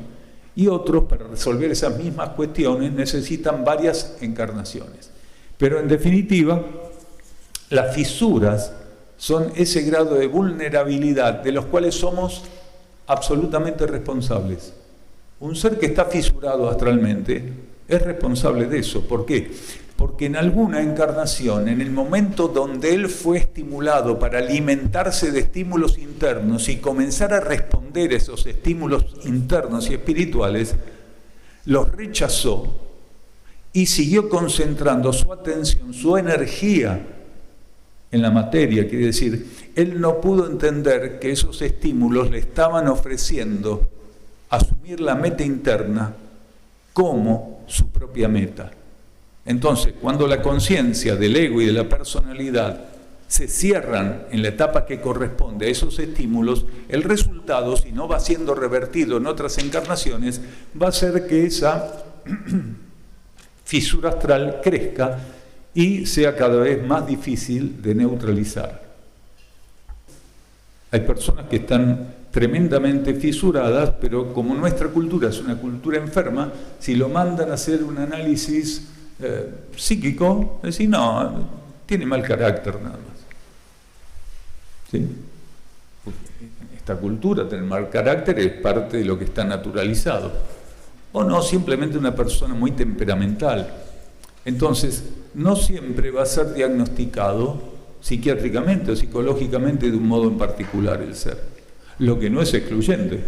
Y otros, para resolver esas mismas cuestiones, necesitan varias encarnaciones. Pero en definitiva, las fisuras son ese grado de vulnerabilidad de los cuales somos absolutamente responsables. Un ser que está fisurado astralmente es responsable de eso. ¿Por qué? Porque en alguna encarnación, en el momento donde él fue estimulado para alimentarse de estímulos internos y comenzar a responder a esos estímulos internos y espirituales, los rechazó y siguió concentrando su atención, su energía en la materia. Quiere decir, él no pudo entender que esos estímulos le estaban ofreciendo asumir la meta interna como su propia meta. Entonces, cuando la conciencia del ego y de la personalidad se cierran en la etapa que corresponde a esos estímulos, el resultado, si no va siendo revertido en otras encarnaciones, va a ser que esa fisura astral crezca y sea cada vez más difícil de neutralizar. Hay personas que están tremendamente fisuradas, pero como nuestra cultura es una cultura enferma, si lo mandan a hacer un análisis psíquico, decir, no, tiene mal carácter nada más. ¿Sí? Esta cultura, tener mal carácter, es parte de lo que está naturalizado. O no, simplemente una persona muy temperamental. Entonces, no siempre va a ser diagnosticado psiquiátricamente o psicológicamente de un modo en particular el ser. Lo que no es excluyente.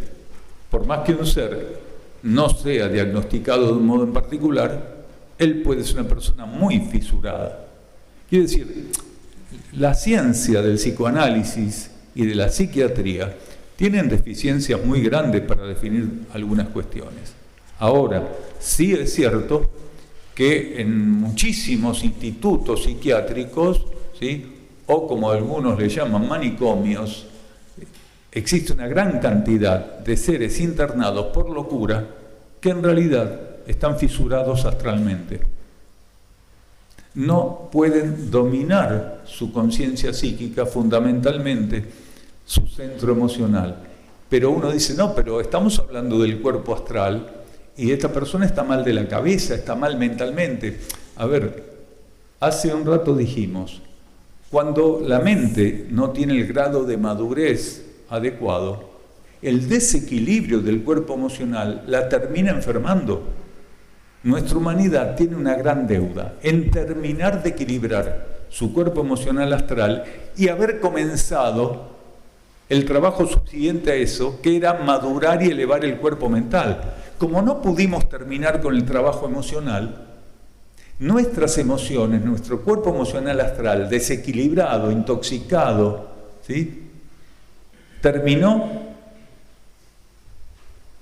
Por más que un ser no sea diagnosticado de un modo en particular, él puede ser una persona muy fisurada. Quiere decir, la ciencia del psicoanálisis y de la psiquiatría tienen deficiencias muy grandes para definir algunas cuestiones. Ahora, sí es cierto que en muchísimos institutos psiquiátricos, ¿sí?, o como algunos le llaman manicomios, existe una gran cantidad de seres internados por locura que en realidad están fisurados astralmente. No pueden dominar su conciencia psíquica, fundamentalmente su centro emocional. Pero uno dice, no, pero estamos hablando del cuerpo astral y esta persona está mal de la cabeza, está mal mentalmente. A ver, hace un rato dijimos, cuando la mente no tiene el grado de madurez adecuado, el desequilibrio del cuerpo emocional la termina enfermando. Nuestra humanidad tiene una gran deuda en terminar de equilibrar su cuerpo emocional astral y haber comenzado el trabajo subsiguiente a eso, que era madurar y elevar el cuerpo mental. Como no pudimos terminar con el trabajo emocional, nuestras emociones, nuestro cuerpo emocional astral, desequilibrado, intoxicado, ¿sí?, terminó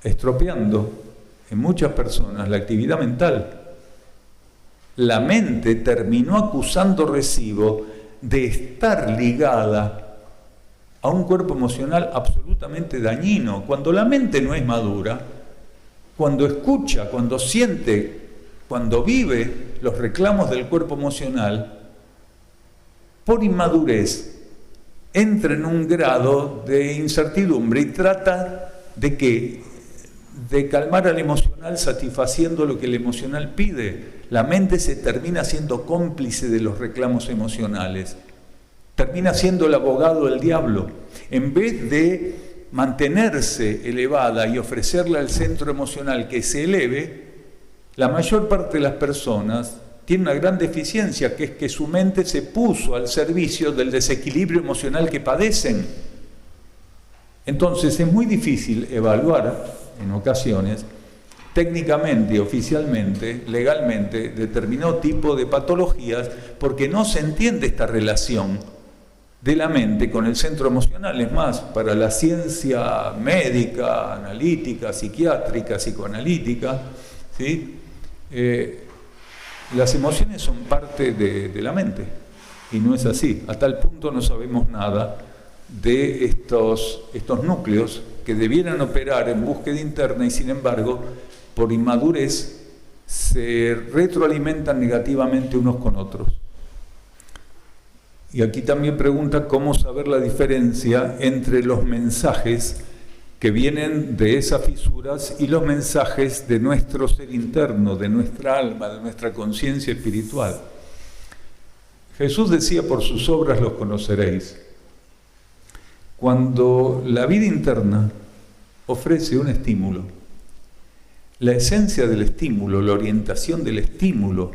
estropeando en muchas personas la actividad mental. la mente terminó acusando recibo de estar ligada a un cuerpo emocional absolutamente dañino. Cuando la mente no es madura, cuando escucha, cuando siente, cuando vive los reclamos del cuerpo emocional, por inmadurez entra en un grado de incertidumbre y trata de calmar al emocional satisfaciendo lo que el emocional pide. La mente se termina siendo cómplice de los reclamos emocionales, termina siendo el abogado del diablo. En vez de mantenerse elevada y ofrecerle al centro emocional que se eleve, la mayor parte de las personas tiene una gran deficiencia, que es que su mente se puso al servicio del desequilibrio emocional que padecen. Entonces es muy difícil evaluar, en ocasiones, técnicamente, oficialmente, legalmente, determinado tipo de patologías, porque no se entiende esta relación de la mente con el centro emocional. Es más, para la ciencia médica, analítica, psiquiátrica, psicoanalítica, ¿sí? Las emociones son parte de la mente, y no es así. A tal punto no sabemos nada de estos núcleos que debieran operar en búsqueda interna y, sin embargo, por inmadurez, se retroalimentan negativamente unos con otros. Y aquí también pregunta cómo saber la diferencia entre los mensajes que vienen de esas fisuras y los mensajes de nuestro ser interno, de nuestra alma, de nuestra conciencia espiritual. Jesús decía, por sus obras los conoceréis. Cuando la vida interna ofrece un estímulo, la esencia del estímulo, la orientación del estímulo,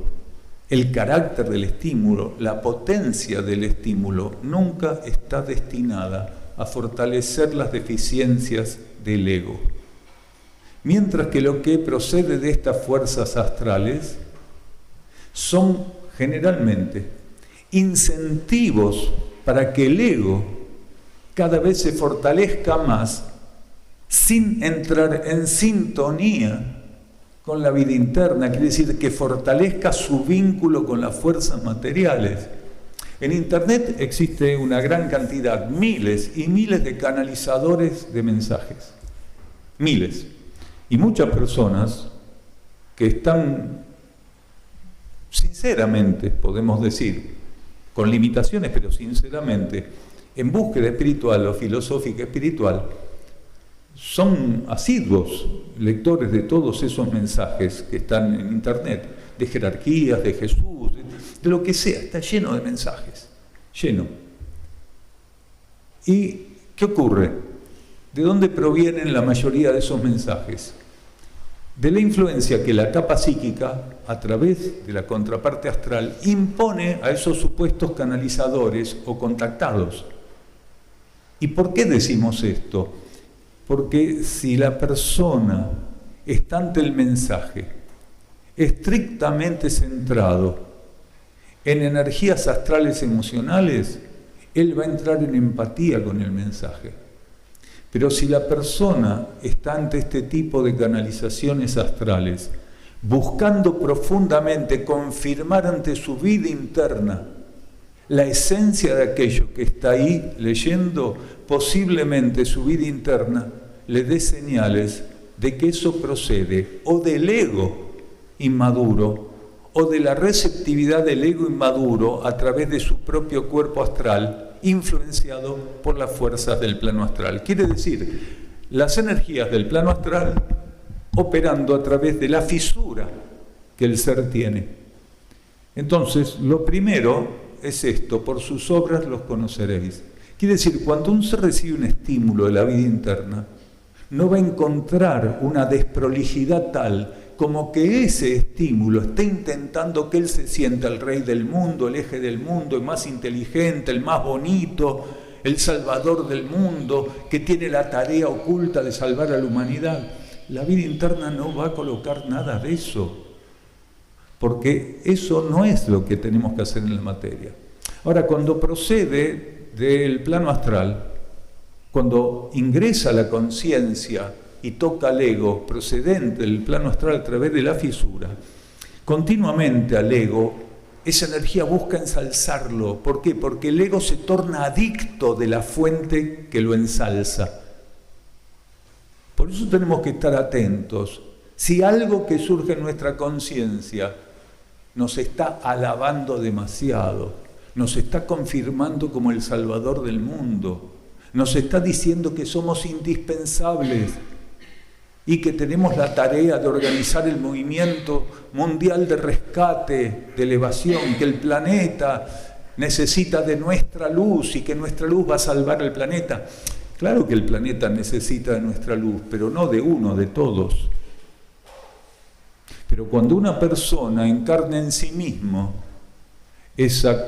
el carácter del estímulo, la potencia del estímulo, nunca está destinada a fortalecer las deficiencias del ego. Mientras que lo que procede de estas fuerzas astrales son generalmente incentivos para que el ego cada vez se fortalezca más sin entrar en sintonía con la vida interna, quiere decir que fortalezca su vínculo con las fuerzas materiales. En Internet existe una gran cantidad, miles y miles de canalizadores de mensajes. Miles. Y muchas personas que están, sinceramente, podemos decir, con limitaciones, pero sinceramente, en búsqueda espiritual o filosófica espiritual, son asiduos lectores de todos esos mensajes que están en Internet, de jerarquías, de Jesús, de lo que sea, está lleno de mensajes, lleno. ¿Y qué ocurre? ¿De dónde provienen la mayoría de esos mensajes? De la influencia que la capa psíquica, a través de la contraparte astral, impone a esos supuestos canalizadores o contactados. ¿Y por qué decimos esto? Porque si la persona está ante el mensaje estrictamente centrado en energías astrales emocionales, él va a entrar en empatía con el mensaje. Pero si la persona está ante este tipo de canalizaciones astrales, buscando profundamente confirmar ante su vida interna la esencia de aquello que está ahí leyendo, posiblemente su vida interna le dé señales de que eso procede o del ego inmaduro o de la receptividad del ego inmaduro a través de su propio cuerpo astral, influenciado por las fuerzas del plano astral. Quiere decir, las energías del plano astral operando a través de la fisura que el ser tiene. Entonces, lo primero es esto, por sus obras los conoceréis. Quiere decir, cuando un ser recibe un estímulo de la vida interna, no va a encontrar una desprolijidad tal como que ese estímulo está intentando que él se sienta el rey del mundo, el eje del mundo, el más inteligente, el más bonito, el salvador del mundo, que tiene la tarea oculta de salvar a la humanidad. La vida interna no va a colocar nada de eso, porque eso no es lo que tenemos que hacer en la materia. Ahora, cuando procede del plano astral, cuando ingresa la conciencia y toca al ego procedente del plano astral a través de la fisura, Continuamente al ego, esa energía busca ensalzarlo. ¿Por qué? Porque el ego se torna adicto de la fuente que lo ensalza. Por eso tenemos que estar atentos. Si algo que surge en nuestra conciencia nos está alabando demasiado, nos está confirmando como el Salvador del mundo, nos está diciendo que somos indispensables y que tenemos la tarea de organizar el movimiento mundial de rescate, de elevación, que el planeta necesita de nuestra luz y que nuestra luz va a salvar el planeta. Claro que el planeta necesita de nuestra luz, pero no de uno, de todos. Pero cuando una persona encarna en sí mismo esa,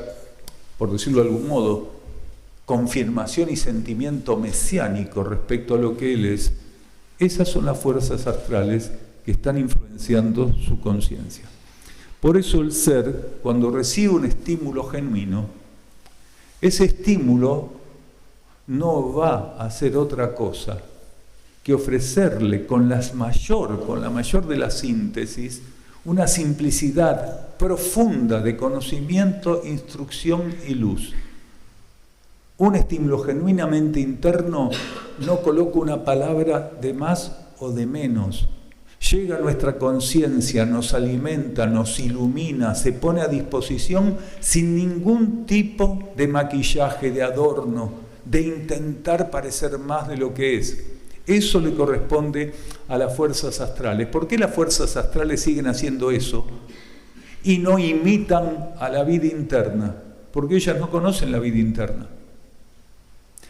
por decirlo de algún modo, confirmación y sentimiento mesiánico respecto a lo que él es, esas son las fuerzas astrales que están influenciando su conciencia. Por eso el ser, cuando recibe un estímulo genuino, ese estímulo no va a hacer otra cosa que ofrecerle con la mayor de las síntesis, una simplicidad profunda de conocimiento, instrucción y luz. Un estímulo genuinamente interno no coloca una palabra de más o de menos. Llega a nuestra conciencia, nos alimenta, nos ilumina, se pone a disposición sin ningún tipo de maquillaje, de adorno, de intentar parecer más de lo que es. Eso le corresponde a las fuerzas astrales. ¿Por qué las fuerzas astrales siguen haciendo eso y no imitan a la vida interna? Porque ellas no conocen la vida interna.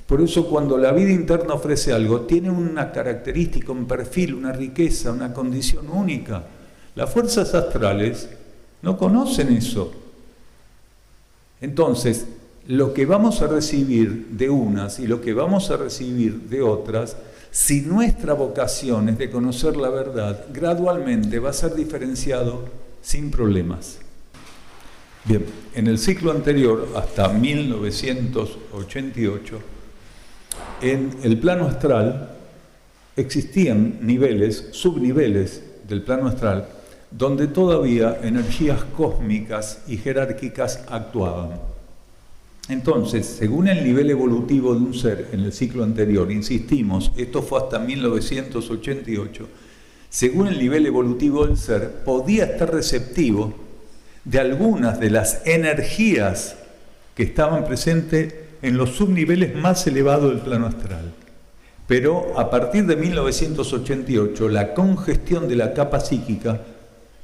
Por eso cuando la vida interna ofrece algo, tiene una característica, un perfil, una riqueza, una condición única. Las fuerzas astrales no conocen eso. Entonces, lo que vamos a recibir de unas y lo que vamos a recibir de otras, si nuestra vocación es de conocer la verdad, gradualmente va a ser diferenciado sin problemas. Bien, en el ciclo anterior, hasta 1988, en el plano astral existían niveles, subniveles del plano astral, donde todavía energías cósmicas y jerárquicas actuaban. Entonces, según el nivel evolutivo de un ser en el ciclo anterior, insistimos, esto fue hasta 1988, según el nivel evolutivo del ser, podía estar receptivo de algunas de las energías que estaban presentes en los subniveles más elevados del plano astral. Pero a partir de 1988, la congestión de la capa psíquica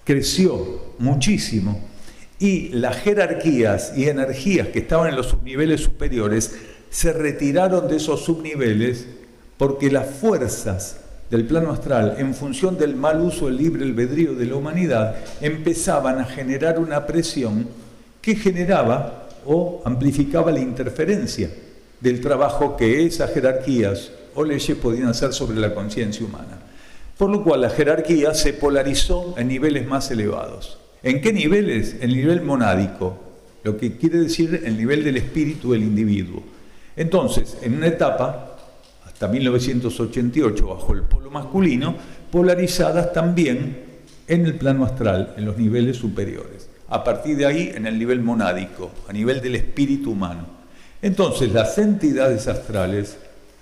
creció muchísimo y las jerarquías y energías que estaban en los subniveles superiores se retiraron de esos subniveles porque las fuerzas del plano astral, en función del mal uso del libre albedrío de la humanidad, empezaban a generar una presión que generaba o amplificaba la interferencia del trabajo que esas jerarquías o leyes podían hacer sobre la conciencia humana. Por lo cual la jerarquía se polarizó en niveles más elevados. ¿En qué niveles? En el nivel monádico, lo que quiere decir el nivel del espíritu del individuo. Entonces, en una etapa, hasta 1988, bajo el polo masculino, polarizadas también en el plano astral, en los niveles superiores. A partir de ahí, en el nivel monádico, a nivel del espíritu humano. Entonces, las entidades astrales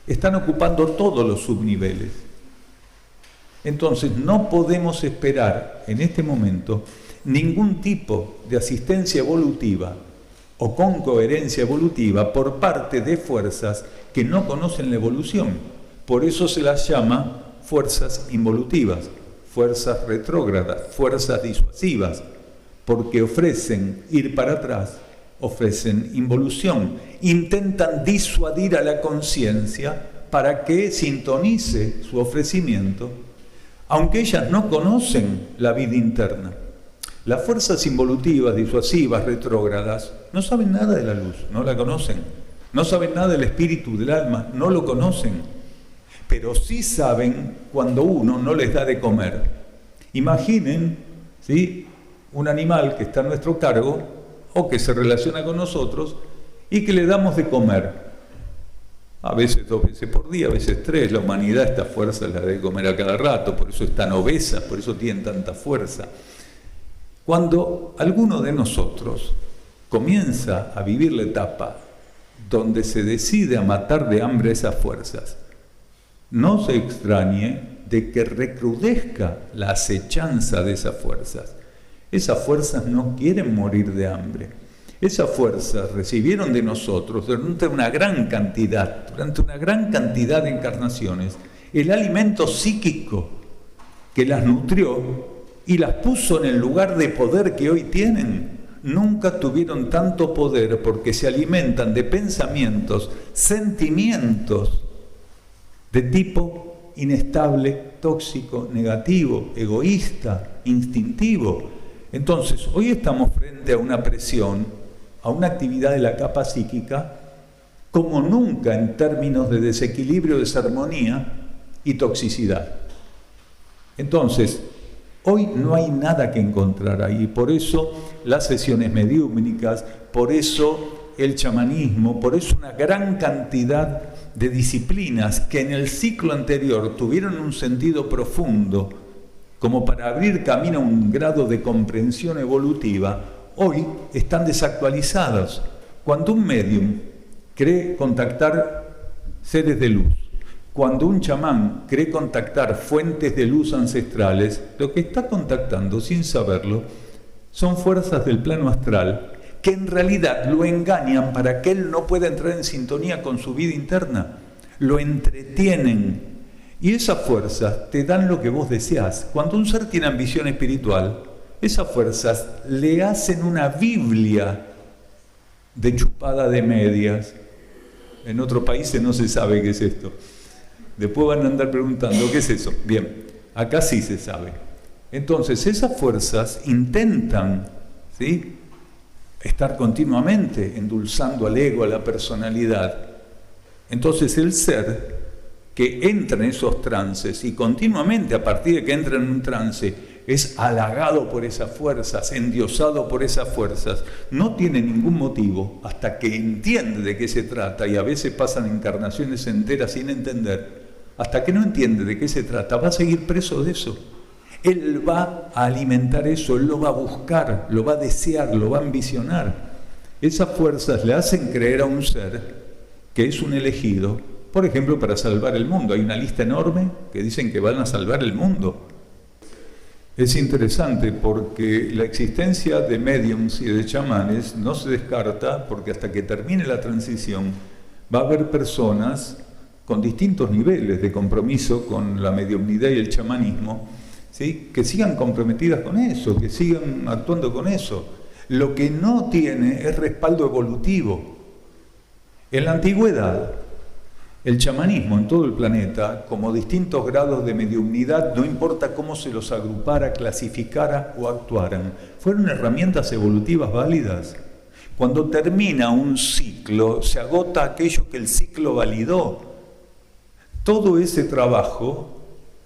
están ocupando todos los subniveles. Entonces, no podemos esperar en este momento ningún tipo de asistencia evolutiva o con coherencia evolutiva por parte de fuerzas que no conocen la evolución. Por eso se las llama fuerzas involutivas, fuerzas retrógradas, fuerzas disuasivas, porque ofrecen ir para atrás, ofrecen involución, intentan disuadir a la conciencia para que sintonice su ofrecimiento, aunque ellas no conocen la vida interna. Las fuerzas involutivas, disuasivas, retrógradas, no saben nada de la luz, no la conocen. No saben nada del espíritu, del alma, no lo conocen. Pero sí saben cuando uno no les da de comer. Imaginen, ¿sí?, un animal que está a nuestro cargo o que se relaciona con nosotros y que le damos de comer. A veces 2 veces por día, a veces 3. La humanidad esta fuerza la da de comer a cada rato, por eso es tan obesa, por eso tienen tanta fuerza. Cuando alguno de nosotros comienza a vivir la etapa donde se decide a matar de hambre esas fuerzas, no se extrañe de que recrudezca la acechanza de esas fuerzas. Esas fuerzas no quieren morir de hambre. Esas fuerzas recibieron de nosotros durante una gran cantidad de encarnaciones, el alimento psíquico que las nutrió y las puso en el lugar de poder que hoy tienen. Nunca tuvieron tanto poder porque se alimentan de pensamientos, sentimientos de tipo inestable, tóxico, negativo, egoísta, instintivo. Entonces, hoy estamos frente a una presión, a una actividad de la capa psíquica, como nunca en términos de desequilibrio, desarmonía y toxicidad. Entonces, hoy no hay nada que encontrar ahí, por eso las sesiones mediúmnicas, por eso el chamanismo, por eso una gran cantidad de disciplinas que en el ciclo anterior tuvieron un sentido profundo, como para abrir camino a un grado de comprensión evolutiva, hoy están desactualizadas. Cuando un medium cree contactar seres de luz, cuando un chamán cree contactar fuentes de luz ancestrales, lo que está contactando, sin saberlo, son fuerzas del plano astral que en realidad lo engañan para que él no pueda entrar en sintonía con su vida interna. Lo entretienen. Y esas fuerzas te dan lo que vos deseás. Cuando un ser tiene ambición espiritual, esas fuerzas le hacen una Biblia de chupada de medias. En otros países no se sabe qué es esto. Después van a andar preguntando, ¿qué es eso? Bien, acá sí se sabe. Entonces, esas fuerzas intentan, ¿sí?, estar continuamente endulzando al ego, a la personalidad. Entonces, el ser que entra en esos trances y continuamente, a partir de que entra en un trance, es halagado por esas fuerzas, endiosado por esas fuerzas, no tiene ningún motivo hasta que entiende de qué se trata, y a veces pasan encarnaciones enteras sin entender. Hasta que no entiende de qué se trata, va a seguir preso de eso. Él va a alimentar eso, él lo va a buscar, lo va a desear, lo va a ambicionar. Esas fuerzas le hacen creer a un ser que es un elegido, por ejemplo, para salvar el mundo. Hay una lista enorme que dicen que van a salvar el mundo. Es interesante porque la existencia de médiums y de chamanes no se descarta, porque hasta que termine la transición va a haber personas con distintos niveles de compromiso con la mediumnidad y el chamanismo, ¿sí?, que sigan comprometidas con eso, que sigan actuando con eso. Lo que no tiene es respaldo evolutivo. En la antigüedad, el chamanismo en todo el planeta, como distintos grados de mediumnidad, no importa cómo se los agrupara, clasificara o actuaran, fueron herramientas evolutivas válidas. Cuando termina un ciclo, se agota aquello que el ciclo validó. Todo ese trabajo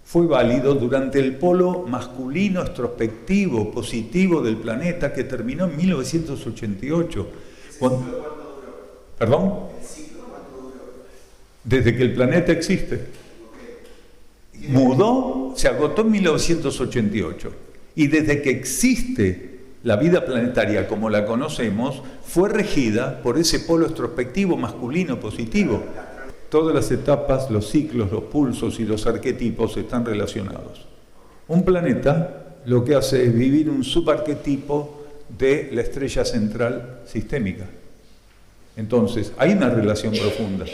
fue válido durante el polo masculino extrospectivo, positivo del planeta, que terminó en 1988. ¿Perdón? Desde que el planeta existe. Mudó, se agotó en 1988. Y desde que existe la vida planetaria como la conocemos, fue regida por ese polo extrospectivo masculino positivo. Todas las etapas, los ciclos, los pulsos y los arquetipos están relacionados. Un planeta lo que hace es vivir un subarquetipo de la estrella central sistémica. Entonces, hay una relación profunda.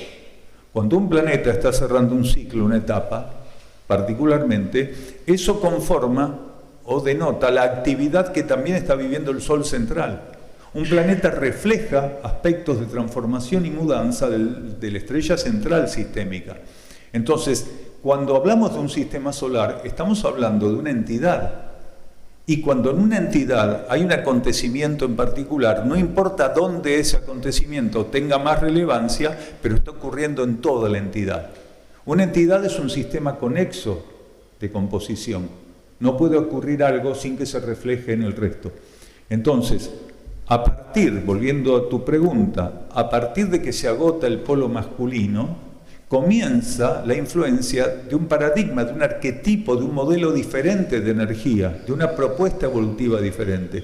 Cuando un planeta está cerrando un ciclo, una etapa, particularmente, eso conforma o denota la actividad que también está viviendo el Sol central. Un planeta refleja aspectos de transformación y mudanza de la estrella central sistémica. Entonces, cuando hablamos de un sistema solar, estamos hablando de una entidad. Y cuando en una entidad hay un acontecimiento en particular, no importa dónde ese acontecimiento tenga más relevancia, pero está ocurriendo en toda la entidad. Una entidad es un sistema conexo de composición. No puede ocurrir algo sin que se refleje en el resto. Entonces, volviendo a tu pregunta, a partir de que se agota el polo masculino, comienza la influencia de un paradigma, de un arquetipo, de un modelo diferente de energía, de una propuesta evolutiva diferente.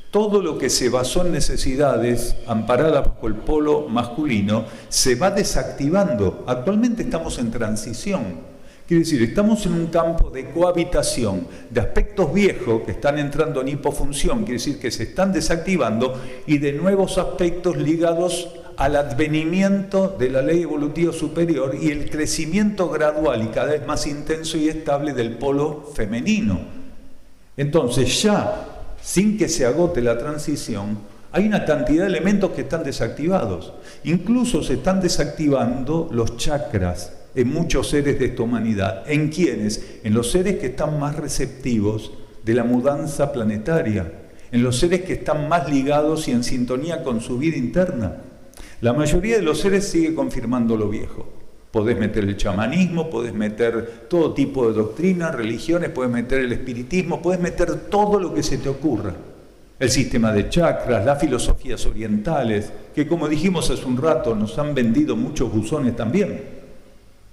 Todo lo que se basó en necesidades amparadas bajo el polo masculino se va desactivando. Actualmente estamos en transición. Quiere decir, estamos en un campo de cohabitación de aspectos viejos que están entrando en hipofunción, quiere decir que se están desactivando, y de nuevos aspectos ligados al advenimiento de la ley evolutiva superior y el crecimiento gradual y cada vez más intenso y estable del polo femenino. Entonces ya, sin que se agote la transición, hay una cantidad de elementos que están desactivados. Incluso se están desactivando los chakras en muchos seres de esta humanidad. ¿En quiénes? En los seres que están más receptivos de la mudanza planetaria, en los seres que están más ligados y en sintonía con su vida interna. La mayoría de los seres sigue confirmando lo viejo. Podés meter el chamanismo, podés meter todo tipo de doctrinas, religiones, podés meter el espiritismo, podés meter todo lo que se te ocurra. El sistema de chakras, las filosofías orientales, que como dijimos hace un rato, nos han vendido muchos buzones también.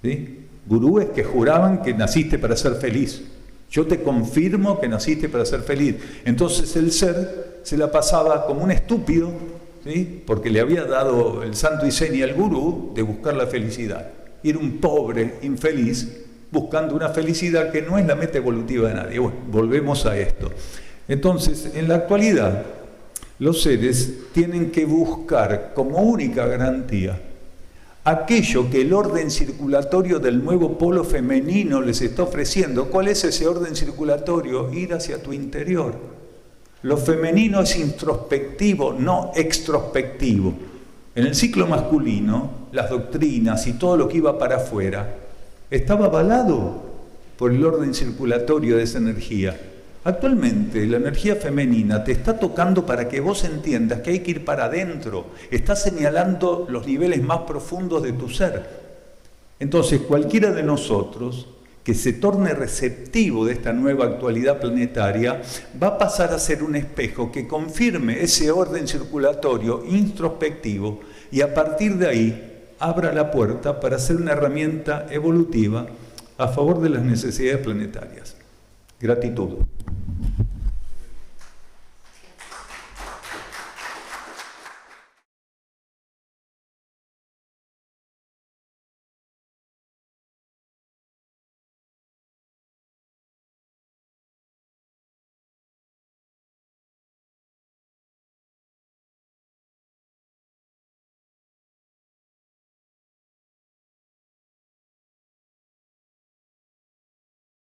¿Sí? Gurúes que juraban que naciste para ser feliz. Yo te confirmo que naciste para ser feliz. Entonces el ser se la pasaba como un estúpido, ¿sí? Porque le había dado el santo y seña al gurú de buscar la felicidad. Y era un pobre infeliz buscando una felicidad que no es la meta evolutiva de nadie. Bueno, volvemos a esto. Entonces, en la actualidad, los seres tienen que buscar como única garantía aquello que el orden circulatorio del nuevo polo femenino les está ofreciendo. ¿Cuál es ese orden circulatorio? Ir hacia tu interior. Lo femenino es introspectivo, no extrospectivo. En el ciclo masculino, las doctrinas y todo lo que iba para afuera estaba avalado por el orden circulatorio de esa energía. Actualmente la energía femenina te está tocando para que vos entiendas que hay que ir para adentro. Está señalando los niveles más profundos de tu ser. Entonces cualquiera de nosotros que se torne receptivo de esta nueva actualidad planetaria va a pasar a ser un espejo que confirme ese orden circulatorio introspectivo y a partir de ahí abra la puerta para ser una herramienta evolutiva a favor de las necesidades planetarias. Gratitud.